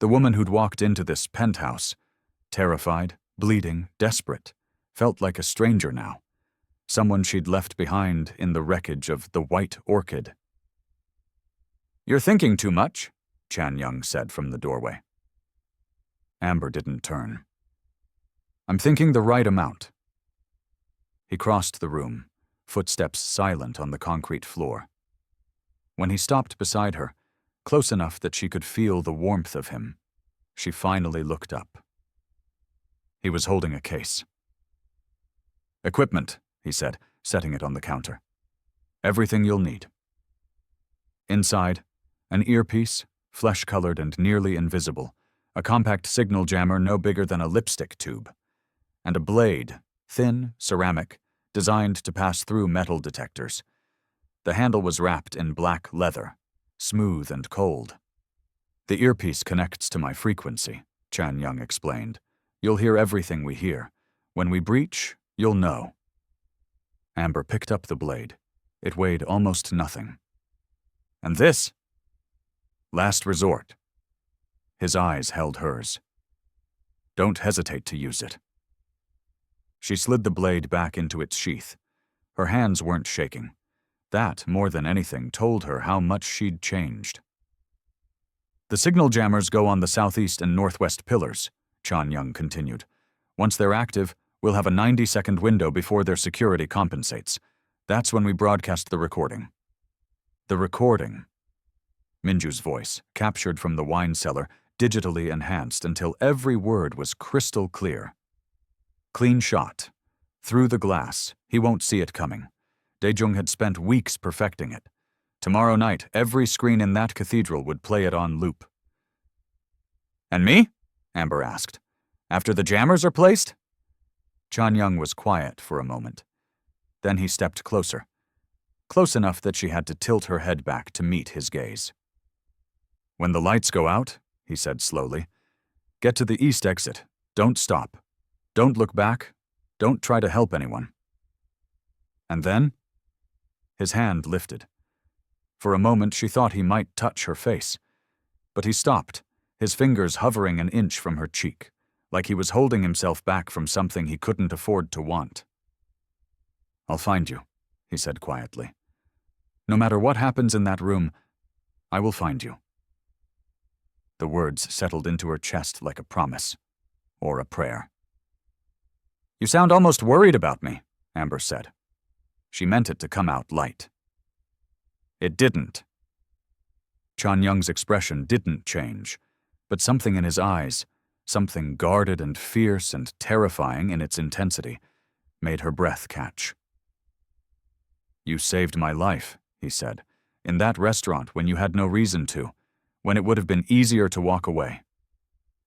The woman who'd walked into this penthouse, terrified, bleeding, desperate, felt like a stranger now. Someone she'd left behind in the wreckage of the White Orchid. "You're thinking too much," Chan Young said from the doorway. Amber didn't turn. "I'm thinking the right amount." He crossed the room, footsteps silent on the concrete floor. When he stopped beside her, close enough that she could feel the warmth of him, she finally looked up. He was holding a case. "Equipment," he said, setting it on the counter. "Everything you'll need." Inside, an earpiece, flesh-colored and nearly invisible, a compact signal jammer no bigger than a lipstick tube, and a blade, thin, ceramic, designed to pass through metal detectors. The handle was wrapped in black leather, smooth and cold. "The earpiece connects to my frequency," Chan Young explained. "You'll hear everything we hear. When we breach, you'll know." Amber picked up the blade. It weighed almost nothing. "And this?" "Last resort." His eyes held hers. "Don't hesitate to use it." She slid the blade back into its sheath. Her hands weren't shaking. That, more than anything, told her how much she'd changed. "The signal jammers go on the southeast and northwest pillars," Chan Young continued. "Once they're active, we'll have a 90-second window before their security compensates. That's when we broadcast the recording." The recording. Minju's voice, captured from the wine cellar, digitally enhanced until every word was crystal clear. "Clean shot. Through the glass. He won't see it coming. Daejung had spent weeks perfecting it. Tomorrow night, every screen in that cathedral would play it on loop." "And me?" Amber asked. "After the jammers are placed?" Chan Young was quiet for a moment. Then he stepped closer. Close enough that she had to tilt her head back to meet his gaze. "When the lights go out," he said slowly, "get to the east exit. Don't stop. Don't look back. Don't try to help anyone." "And then?" His hand lifted. For a moment she thought he might touch her face. But he stopped, his fingers hovering an inch from her cheek, like he was holding himself back from something he couldn't afford to want. "I'll find you," he said quietly. "No matter what happens in that room, I will find you." The words settled into her chest like a promise, or a prayer. "You sound almost worried about me," Amber said. She meant it to come out light. It didn't. Chan Young's expression didn't change, but something in his eyes, something guarded and fierce and terrifying in its intensity, made her breath catch. "You saved my life," he said, "in that restaurant when you had no reason to, when it would have been easier to walk away."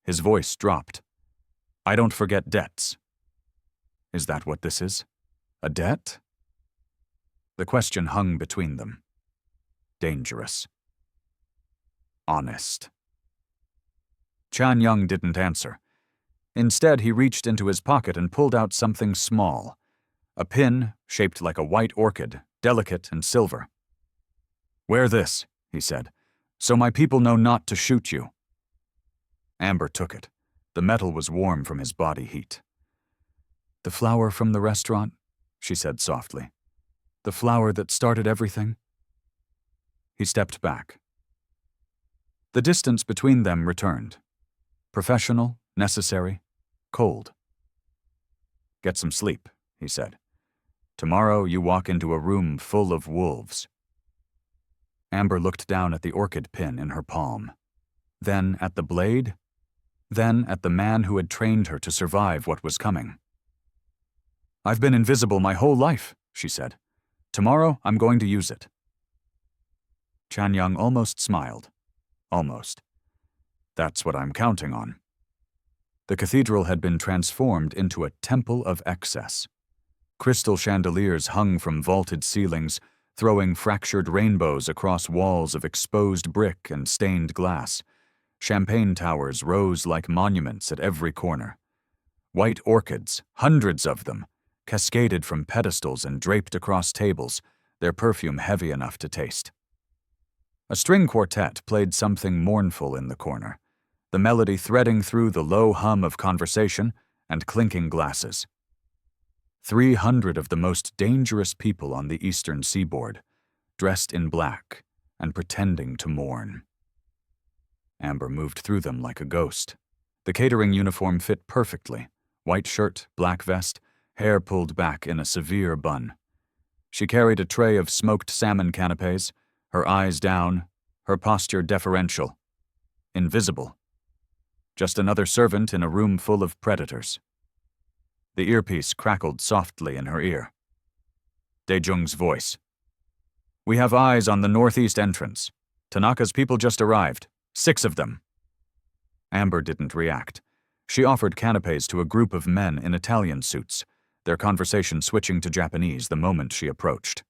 His voice dropped. "I don't forget debts." "Is that what this is? A debt?" The question hung between them. Dangerous. Honest. Chan Young didn't answer. Instead, he reached into his pocket and pulled out something small. A pin shaped like a white orchid, delicate and silver. "Wear this," he said, "so my people know not to shoot you." Amber took it. The metal was warm from his body heat. "The flower from the restaurant," she said softly. "The flower that started everything." He stepped back. The distance between them returned. Professional, necessary, cold. "Get some sleep," he said. "Tomorrow you walk into a room full of wolves." Amber looked down at the orchid pin in her palm. Then at the blade. Then at the man who had trained her to survive what was coming. "I've been invisible my whole life," she said. "Tomorrow I'm going to use it." Chan Young almost smiled. Almost. "That's what I'm counting on." The cathedral had been transformed into a temple of excess. Crystal chandeliers hung from vaulted ceilings, throwing fractured rainbows across walls of exposed brick and stained glass. Champagne towers rose like monuments at every corner. White orchids, hundreds of them, cascaded from pedestals and draped across tables, their perfume heavy enough to taste. A string quartet played something mournful in the corner, the melody threading through the low hum of conversation and clinking glasses. 300 of the most dangerous people on the eastern seaboard, dressed in black and pretending to mourn. Amber moved through them like a ghost. The catering uniform fit perfectly: white shirt, black vest, hair pulled back in a severe bun. She carried a tray of smoked salmon canapes, her eyes down, her posture deferential. Invisible. Just another servant in a room full of predators. The earpiece crackled softly in her ear. Daejung's voice. "We have eyes on the northeast entrance. Tanaka's people just arrived. 6 of them." Amber didn't react. She offered canapes to a group of men in Italian suits, their conversation switching to Japanese the moment she approached.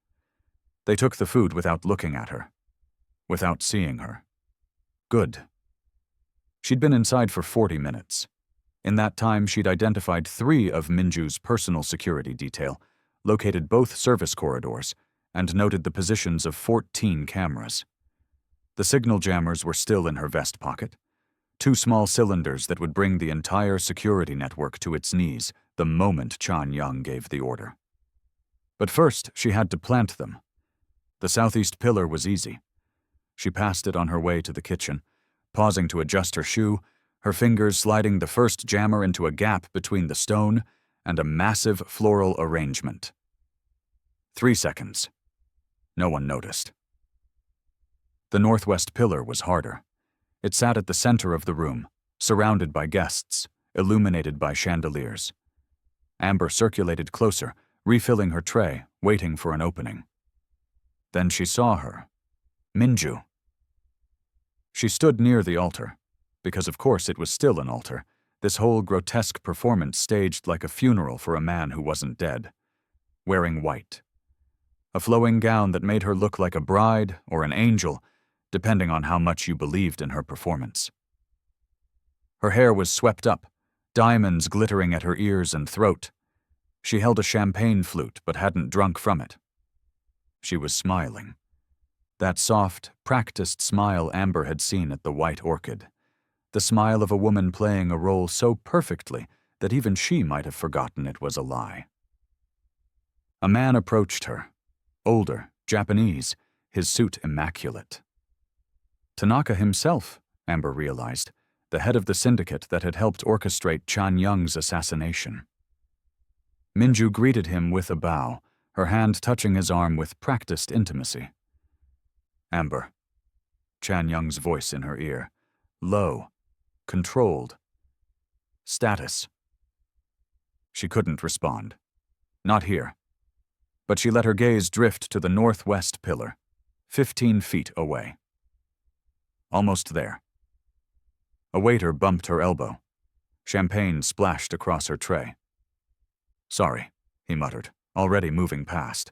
They took the food without looking at her, without seeing her. Good. She'd been inside for 40 minutes. In that time, she'd identified 3 of Minju's personal security detail, located both service corridors, and noted the positions of 14 cameras. The signal jammers were still in her vest pocket, 2 small cylinders that would bring the entire security network to its knees the moment Chan Young gave the order. But first, she had to plant them. The southeast pillar was easy. She passed it on her way to the kitchen, pausing to adjust her shoe, her fingers sliding the first jammer into a gap between the stone and a massive floral arrangement. 3 seconds. No one noticed. The northwest pillar was harder. It sat at the center of the room, surrounded by guests, illuminated by chandeliers. Amber circulated closer, refilling her tray, waiting for an opening. Then she saw her. Minju. She stood near the altar, because of course it was still an altar, this whole grotesque performance staged like a funeral for a man who wasn't dead. Wearing white. A flowing gown that made her look like a bride or an angel, depending on how much you believed in her performance. Her hair was swept up, diamonds glittering at her ears and throat. She held a champagne flute but hadn't drunk from it. She was smiling. That soft, practiced smile Amber had seen at the White Orchid. The smile of a woman playing a role so perfectly that even she might have forgotten it was a lie. A man approached her. Older, Japanese, his suit immaculate. Tanaka himself, Amber realized, the head of the syndicate that had helped orchestrate Chan Young's assassination. Minju greeted him with a bow, her hand touching his arm with practiced intimacy. Amber. Chan Young's voice in her ear. Low. Controlled. Status. She couldn't respond. Not here. But she let her gaze drift to the northwest pillar, 15 feet away. Almost there. A waiter bumped her elbow. Champagne splashed across her tray. Sorry, he muttered, already moving past.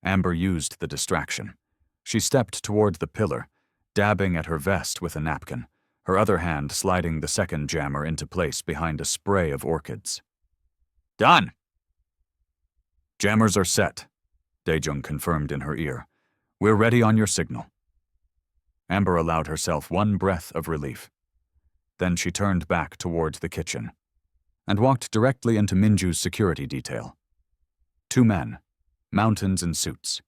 Amber used the distraction. She stepped toward the pillar, dabbing at her vest with a napkin, her other hand sliding the second jammer into place behind a spray of orchids. Done! Jammers are set, Daejung confirmed in her ear. We're ready on your signal. Amber allowed herself one breath of relief. Then she turned back toward the kitchen and walked directly into Minju's security detail. 2 men, mountains in suits.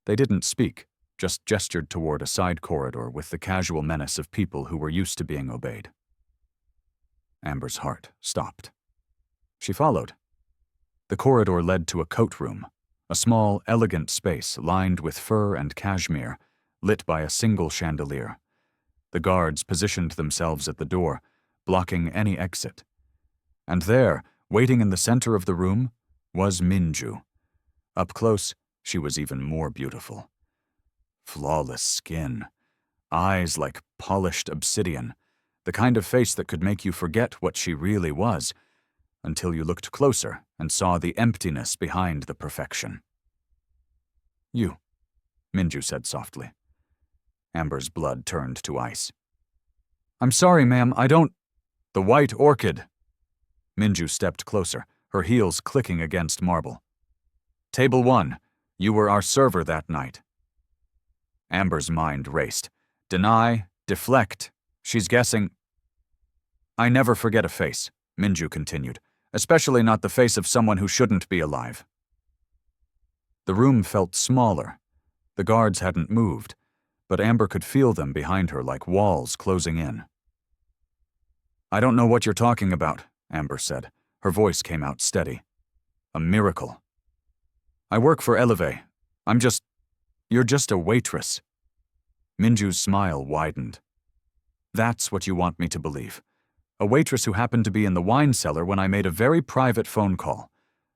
They didn't speak, just gestured toward a side corridor with the casual menace of people who were used to being obeyed. Amber's heart stopped. She followed. The corridor led to a coat room, a small, elegant space lined with fur and cashmere, lit by a single chandelier. The guards positioned themselves at the door, blocking any exit. And there, waiting in the center of the room, was Minju. Up close, she was even more beautiful. Flawless skin, eyes like polished obsidian, the kind of face that could make you forget what she really was, until you looked closer and saw the emptiness behind the perfection. "You," Minju said softly. Amber's blood turned to ice. "I'm sorry, ma'am, I don't—" "The white orchid." Minju stepped closer, her heels clicking against marble. "Table 1, you were our server that night." Amber's mind raced. Deny, deflect, she's guessing. "I never forget a face," Minju continued, "especially not the face of someone who shouldn't be alive." The room felt smaller. The guards hadn't moved, but Amber could feel them behind her like walls closing in. "I don't know what you're talking about," Amber said. Her voice came out steady. "A miracle. I work for Elevate. You're just a waitress." Minju's smile widened. "That's what you want me to believe. A waitress who happened to be in the wine cellar when I made a very private phone call.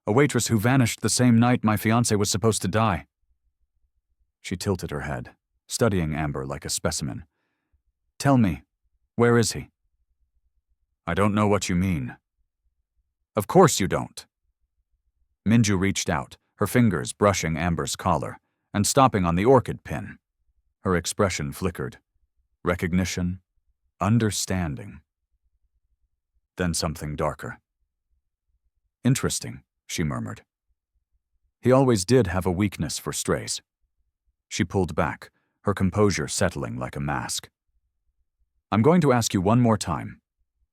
A waitress who vanished the same night my fiancé was supposed to die." She tilted her head, studying Amber like a specimen. "Tell me, where is he?" "I don't know what you mean." "Of course you don't." Minju reached out, her fingers brushing Amber's collar, and stopping on the orchid pin. Her expression flickered. Recognition, understanding. Then something darker. "Interesting," she murmured. "He always did have a weakness for strays." She pulled back, her composure settling like a mask. "I'm going to ask you one more time,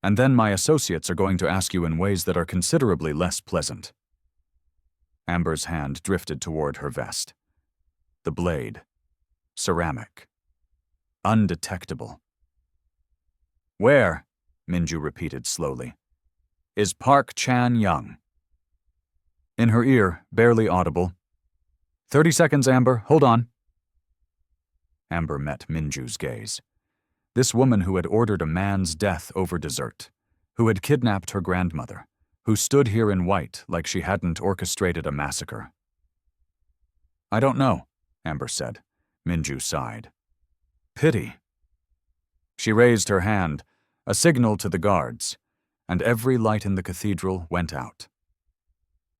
and then my associates are going to ask you in ways that are considerably less pleasant." Amber's hand drifted toward her vest. The blade. Ceramic. Undetectable. "Where," Minju repeated slowly, "is Park Chan-young?" In her ear, barely audible. 30 seconds, Amber, hold on." Amber met Minju's gaze. This woman who had ordered a man's death over dessert, who had kidnapped her grandmother, who stood here in white like she hadn't orchestrated a massacre. "I don't know," Amber said. Minju sighed. "Pity." She raised her hand, a signal to the guards, and every light in the cathedral went out.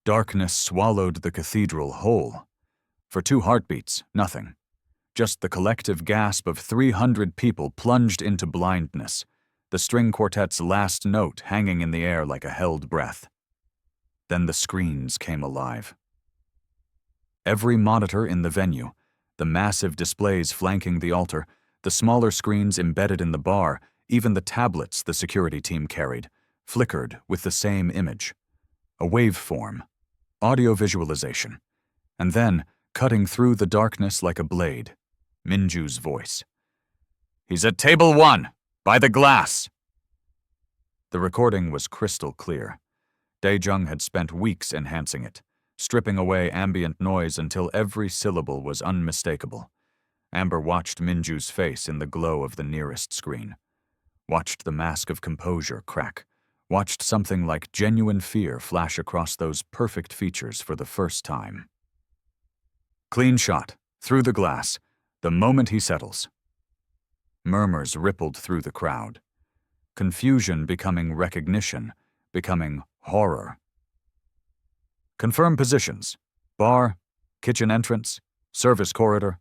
Darkness swallowed the cathedral whole. For 2 heartbeats, nothing. Just the collective gasp of 300 people plunged into blindness, the string quartet's last note hanging in the air like a held breath. Then the screens came alive. Every monitor in the venue, the massive displays flanking the altar, the smaller screens embedded in the bar, even the tablets the security team carried, flickered with the same image. A waveform, audio visualization, and then, cutting through the darkness like a blade, Minju's voice. "He's at table 1, by the glass." The recording was crystal clear. Dae-jung had spent weeks enhancing it, stripping away ambient noise until every syllable was unmistakable. Amber watched Minju's face in the glow of the nearest screen, watched the mask of composure crack, watched something like genuine fear flash across those perfect features for the first time. Clean shot, through the glass, the moment he settles. Murmurs rippled through the crowd. Confusion becoming recognition, becoming horror. "Confirm positions. Bar, kitchen entrance, service corridor."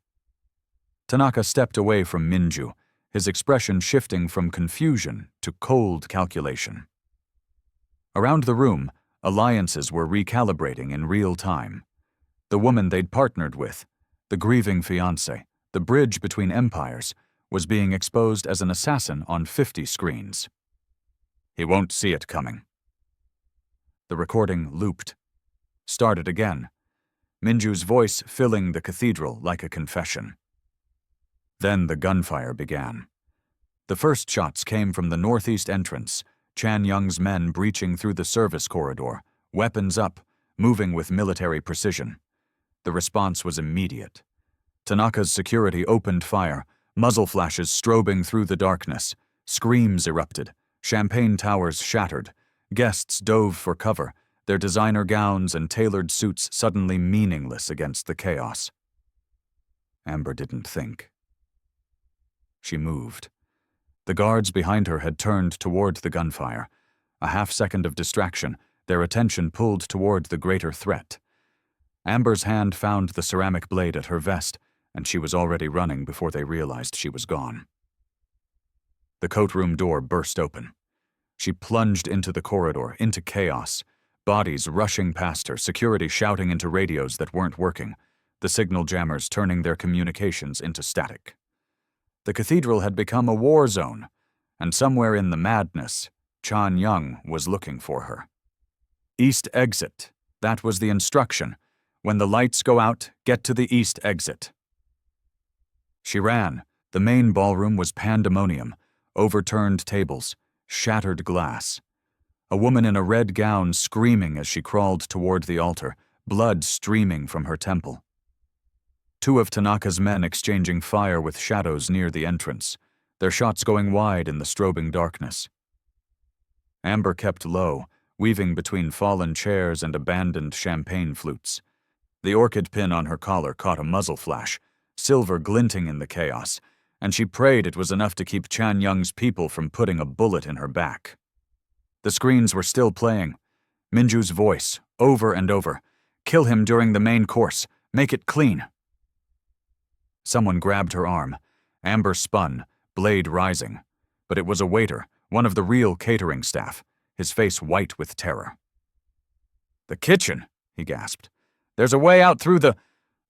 Tanaka stepped away from Minju, his expression shifting from confusion to cold calculation. Around the room, alliances were recalibrating in real time. The woman they'd partnered with, the grieving fiancé, the bridge between empires, was being exposed as an assassin on 50 screens. "He won't see it coming." The recording looped. Started again, Minju's voice filling the cathedral like a confession. Then the gunfire began. The first shots came from the northeast entrance, Chan-young's men breaching through the service corridor, weapons up, moving with military precision. The response was immediate. Tanaka's security opened fire, muzzle flashes strobing through the darkness. Screams erupted. Champagne towers shattered. Guests dove for cover, their designer gowns and tailored suits suddenly meaningless against the chaos. Amber didn't think. She moved. The guards behind her had turned toward the gunfire. A half-second of distraction, their attention pulled toward the greater threat. Amber's hand found the ceramic blade at her vest, and she was already running before they realized she was gone. The coat-room door burst open. She plunged into the corridor, into chaos. Bodies rushing past her, security shouting into radios that weren't working, the signal jammers turning their communications into static. The cathedral had become a war zone, and somewhere in the madness, Chan Young was looking for her. East exit. That was the instruction. When the lights go out, get to the east exit. She ran. The main ballroom was pandemonium. Overturned tables, shattered glass. A woman in a red gown screaming as she crawled toward the altar, blood streaming from her temple. Two of Tanaka's men exchanging fire with shadows near the entrance, their shots going wide in the strobing darkness. Amber kept low, weaving between fallen chairs and abandoned champagne flutes. The orchid pin on her collar caught a muzzle flash, silver glinting in the chaos, and she prayed it was enough to keep Chan Young's people from putting a bullet in her back. The screens were still playing. Minju's voice, over and over. Kill him during the main course. Make it clean. Someone grabbed her arm. Amber spun, blade rising. But it was a waiter, one of the real catering staff, his face white with terror. "The kitchen," he gasped. "There's a way out through the—"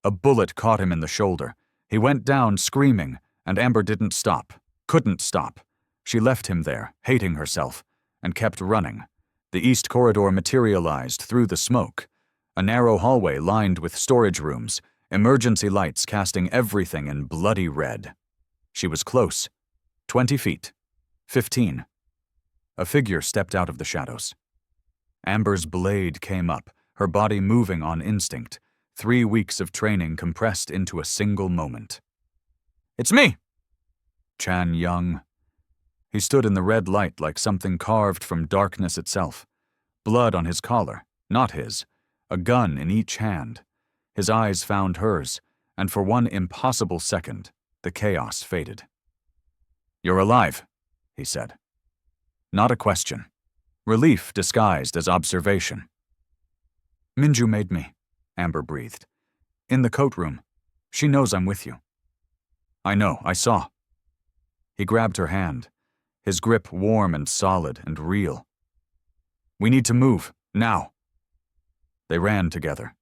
A bullet caught him in the shoulder. He went down screaming, and Amber didn't stop, couldn't stop. She left him there, hating herself, and kept running. The east corridor materialized through the smoke. A narrow hallway lined with storage rooms, emergency lights casting everything in bloody red. She was close. 20 feet. 15. A figure stepped out of the shadows. Amber's blade came up, her body moving on instinct. 3 weeks of training compressed into a single moment. "It's me!" Chan Young. He stood in the red light like something carved from darkness itself. Blood on his collar, not his. A gun in each hand. His eyes found hers, and for one impossible second, the chaos faded. "You're alive," he said. Not a question. Relief disguised as observation. "Minju made me," Amber breathed. "In the coat room. She knows I'm with you." "I know, I saw." He grabbed her hand, his grip warm and solid and real. "We need to move, now." They ran together.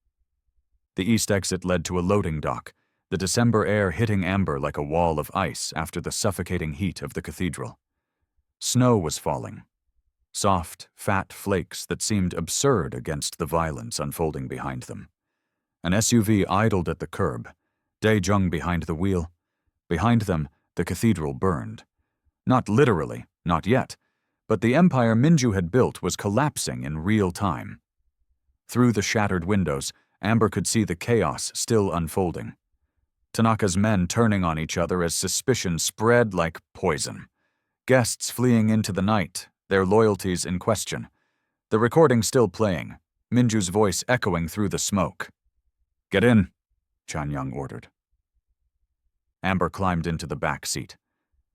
The east exit led to a loading dock, the December air hitting Amber like a wall of ice after the suffocating heat of the cathedral. Snow was falling. Soft, fat flakes that seemed absurd against the violence unfolding behind them. An SUV idled at the curb, Dae-jung behind the wheel. Behind them, the cathedral burned. Not literally, not yet, but the empire Minju had built was collapsing in real time. Through the shattered windows, Amber could see the chaos still unfolding. Tanaka's men turning on each other as suspicion spread like poison. Guests fleeing into the night, their loyalties in question. The recording still playing, Minju's voice echoing through the smoke. "Get in," Chan Young ordered. Amber climbed into the back seat.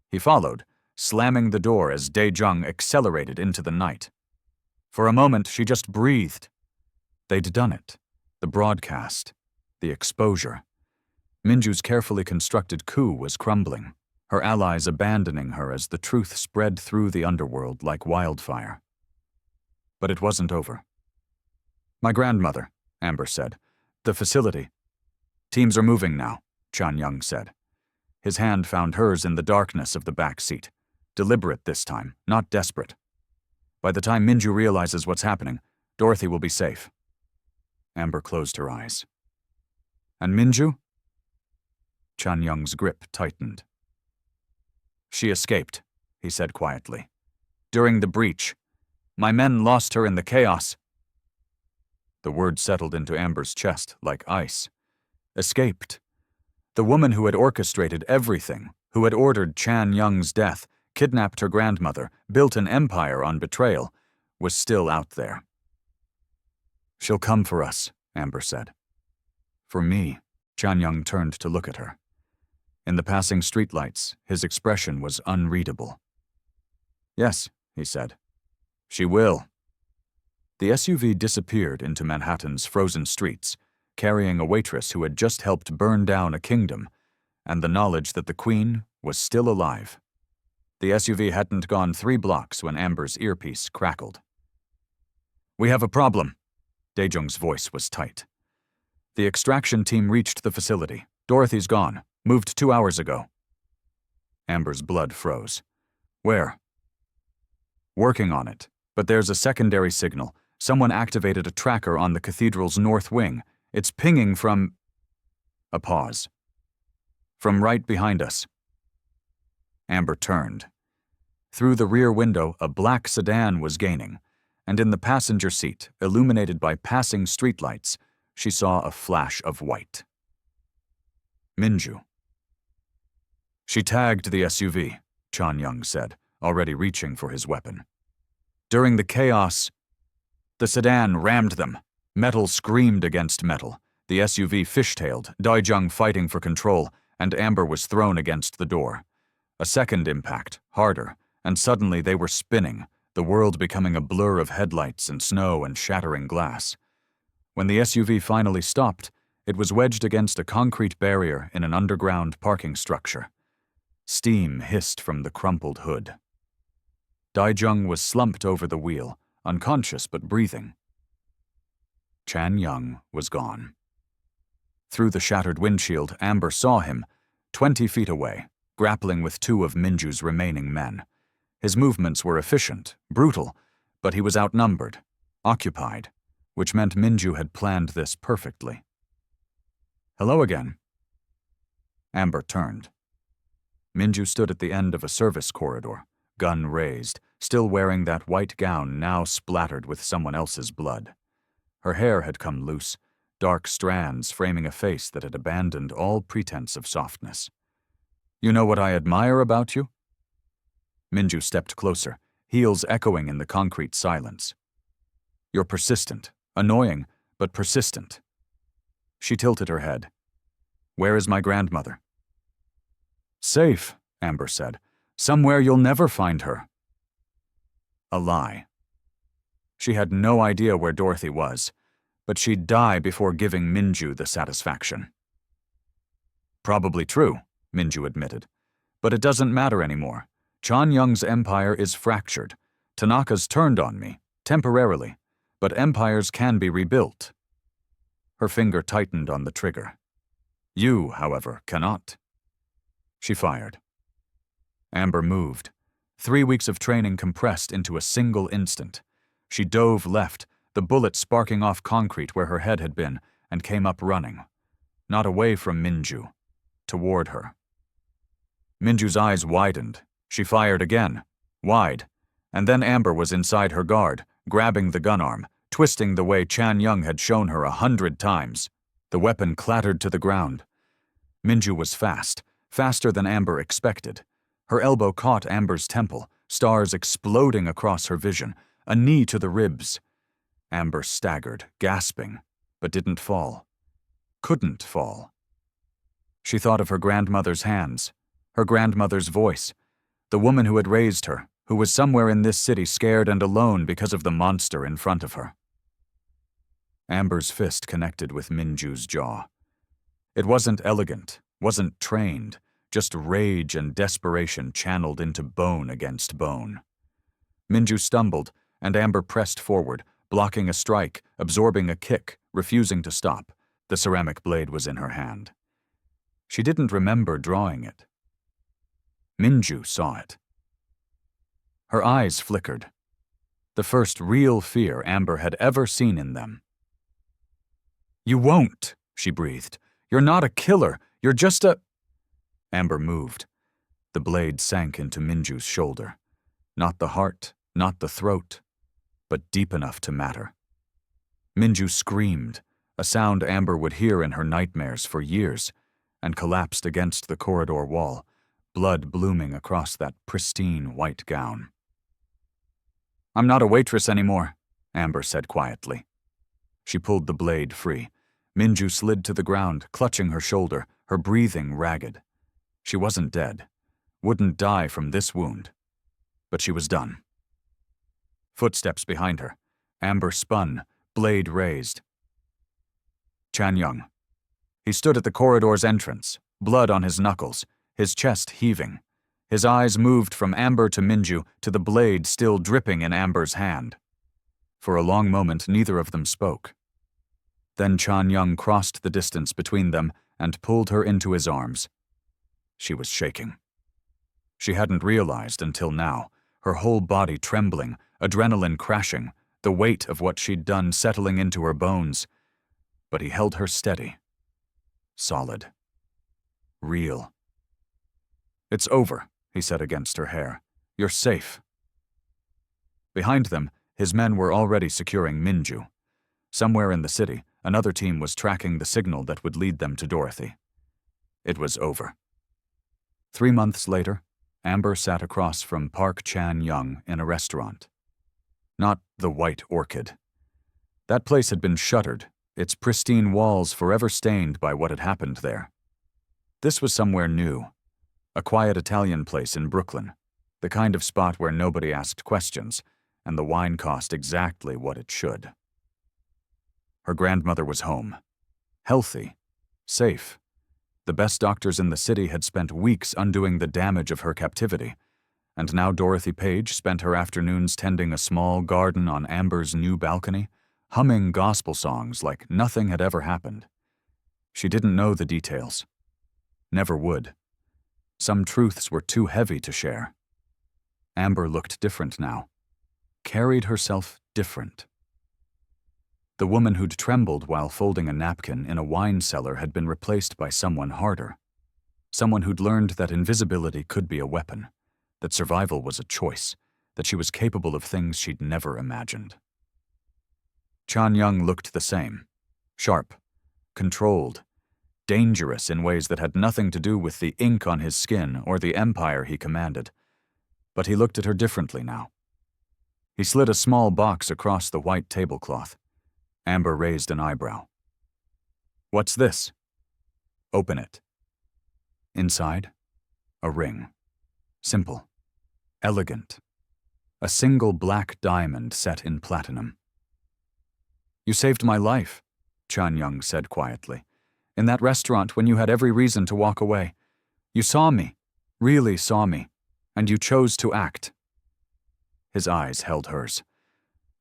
He followed, slamming the door as Dae-jung accelerated into the night. For a moment, she just breathed. They'd done it. The broadcast. The exposure. Minju's carefully constructed coup was crumbling, her allies abandoning her as the truth spread through the underworld like wildfire. But it wasn't over. "My grandmother," Amber said. "The facility." "Teams are moving now," Chan Young said. His hand found hers in the darkness of the back seat. Deliberate this time, not desperate. "By the time Minju realizes what's happening, Dorothy will be safe." Amber closed her eyes. "And Minju?" Chan Young's grip tightened. "She escaped," he said quietly. "During the breach. My men lost her in the chaos." The word settled into Amber's chest like ice. escaped. The woman who had orchestrated everything, who had ordered Chan Young's death, kidnapped her grandmother, built an empire on betrayal, was still out there. "She'll come for us," Amber said. "For me." Chan Young turned to look at her. In the passing streetlights, his expression was unreadable. "Yes," he said. "She will." The SUV disappeared into Manhattan's frozen streets, carrying a waitress who had just helped burn down a kingdom, and the knowledge that the Queen was still alive. The SUV hadn't gone 3 blocks when Amber's earpiece crackled. "We have a problem." Daejung's voice was tight. "The extraction team reached the facility. Dorothy's gone. Moved 2 hours ago." Amber's blood froze. "Where?" "Working on it. But there's a secondary signal. Someone activated a tracker on the cathedral's north wing. It's pinging from—" A pause. "From right behind us." Amber turned. Through the rear window, a black sedan was gaining, and in the passenger seat, illuminated by passing streetlights, she saw a flash of white. Minju. "She tagged the SUV," Chan Young said, already reaching for his weapon. "During the chaos, the sedan rammed them. Metal screamed against metal. The SUV fishtailed, Daejung fighting for control, and Amber was thrown against the door. A second impact, harder, and suddenly they were spinning, the world becoming a blur of headlights and snow and shattering glass. When the SUV finally stopped, it was wedged against a concrete barrier in an underground parking structure. Steam hissed from the crumpled hood. Daejung was slumped over the wheel, unconscious but breathing. Chan Young was gone. Through the shattered windshield, Amber saw him, 20 feet away, grappling with 2 of Minju's remaining men. His movements were efficient, brutal, but he was outnumbered, occupied, which meant Minju had planned this perfectly. "Hello again." Amber turned. Minju stood at the end of a service corridor, gun raised, still wearing that white gown now splattered with someone else's blood. Her hair had come loose, dark strands framing a face that had abandoned all pretense of softness. "You know what I admire about you?" Minju stepped closer, heels echoing in the concrete silence. "You're persistent, annoying, but persistent." She tilted her head. "Where is my grandmother?" "Safe," Amber said. "Somewhere you'll never find her." A lie. She had no idea where Dorothy was, but she'd die before giving Minju the satisfaction. "Probably true," Minju admitted. "But it doesn't matter anymore. Chan Young's empire is fractured. Tanaka's turned on me, temporarily, but empires can be rebuilt." Her finger tightened on the trigger. "You, however, cannot." She fired. Amber moved. 3 weeks of training compressed into a single instant. She dove left, the bullet sparking off concrete where her head had been, and came up running. Not away from Minju, toward her. Minju's eyes widened. She fired again, wide, and then Amber was inside her guard, grabbing the gun arm, twisting the way Chan Young had shown her 100 times. The weapon clattered to the ground. Minju was fast, faster than Amber expected. Her elbow caught Amber's temple, stars exploding across her vision, a knee to the ribs. Amber staggered, gasping, but didn't fall. Couldn't fall. She thought of her grandmother's hands, her grandmother's voice, the woman who had raised her, who was somewhere in this city scared and alone because of the monster in front of her. Amber's fist connected with Minju's jaw. It wasn't elegant, wasn't trained, just rage and desperation channeled into bone against bone. Minju stumbled, and Amber pressed forward, blocking a strike, absorbing a kick, refusing to stop. The ceramic blade was in her hand. She didn't remember drawing it. Minju saw it. Her eyes flickered. The first real fear Amber had ever seen in them. "You won't," she breathed. "You're not a killer. You're just a—" Amber moved. The blade sank into Minju's shoulder. Not the heart, not the throat, but deep enough to matter. Minju screamed, a sound Amber would hear in her nightmares for years, and collapsed against the corridor wall, blood blooming across that pristine white gown. "I'm not a waitress anymore," Amber said quietly. She pulled the blade free. Minju slid to the ground, clutching her shoulder, her breathing ragged. She wasn't dead, wouldn't die from this wound, but she was done. Footsteps behind her. Amber spun, blade raised. Chan Young. He stood at the corridor's entrance, blood on his knuckles, his chest heaving. His eyes moved from Amber to Minju to the blade still dripping in Amber's hand. For a long moment, neither of them spoke. Then Chan Young crossed the distance between them and pulled her into his arms. She was shaking. She hadn't realized until now, her whole body trembling, adrenaline crashing, the weight of what she'd done settling into her bones. But he held her steady. Solid. Real. "It's over," he said against her hair. "You're safe." Behind them, his men were already securing Minju. Somewhere in the city, another team was tracking the signal that would lead them to Dorothy. It was over. 3 months later, Amber sat across from Park Chan Young in a restaurant. Not the White Orchid. That place had been shuttered, its pristine walls forever stained by what had happened there. This was somewhere new. A quiet Italian place in Brooklyn, the kind of spot where nobody asked questions, and the wine cost exactly what it should. Her grandmother was home. Healthy. Safe. The best doctors in the city had spent weeks undoing the damage of her captivity, and now Dorothy Page spent her afternoons tending a small garden on Amber's new balcony, humming gospel songs like nothing had ever happened. She didn't know the details. Never would. Some truths were too heavy to share. Amber looked different now. Carried herself different. The woman who'd trembled while folding a napkin in a wine cellar had been replaced by someone harder. Someone who'd learned that invisibility could be a weapon, that survival was a choice, that she was capable of things she'd never imagined. Chan Young looked the same. Sharp, controlled, dangerous in ways that had nothing to do with the ink on his skin or the empire he commanded. But he looked at her differently now. He slid a small box across the white tablecloth. Amber raised an eyebrow. "What's this?" "Open it." Inside, a ring. Simple. Elegant. A single black diamond set in platinum. "You saved my life," Chan Young said quietly. "In that restaurant when you had every reason to walk away. You saw me, really saw me, and you chose to act." His eyes held hers.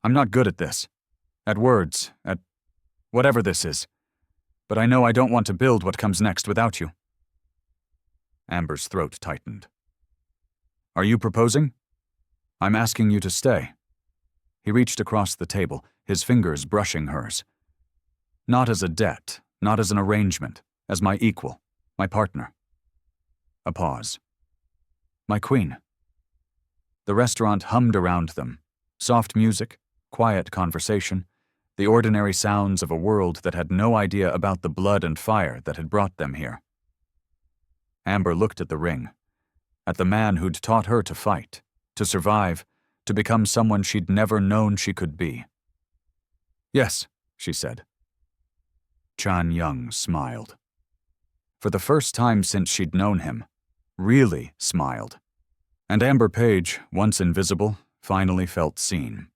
"I'm not good at this. At words, at whatever this is. But I know I don't want to build what comes next without you." Amber's throat tightened. "Are you proposing?" "I'm asking you to stay." He reached across the table, his fingers brushing hers. "Not as a debt, not as an arrangement, as my equal, my partner." A pause. "My queen." The restaurant hummed around them. Soft music, quiet conversation, the ordinary sounds of a world that had no idea about the blood and fire that had brought them here. Amber looked at the ring, at the man who'd taught her to fight, to survive, to become someone she'd never known she could be. "Yes," she said. Chan Young smiled. For the first time since she'd known him, really smiled. And Amber Page, once invisible, finally felt seen.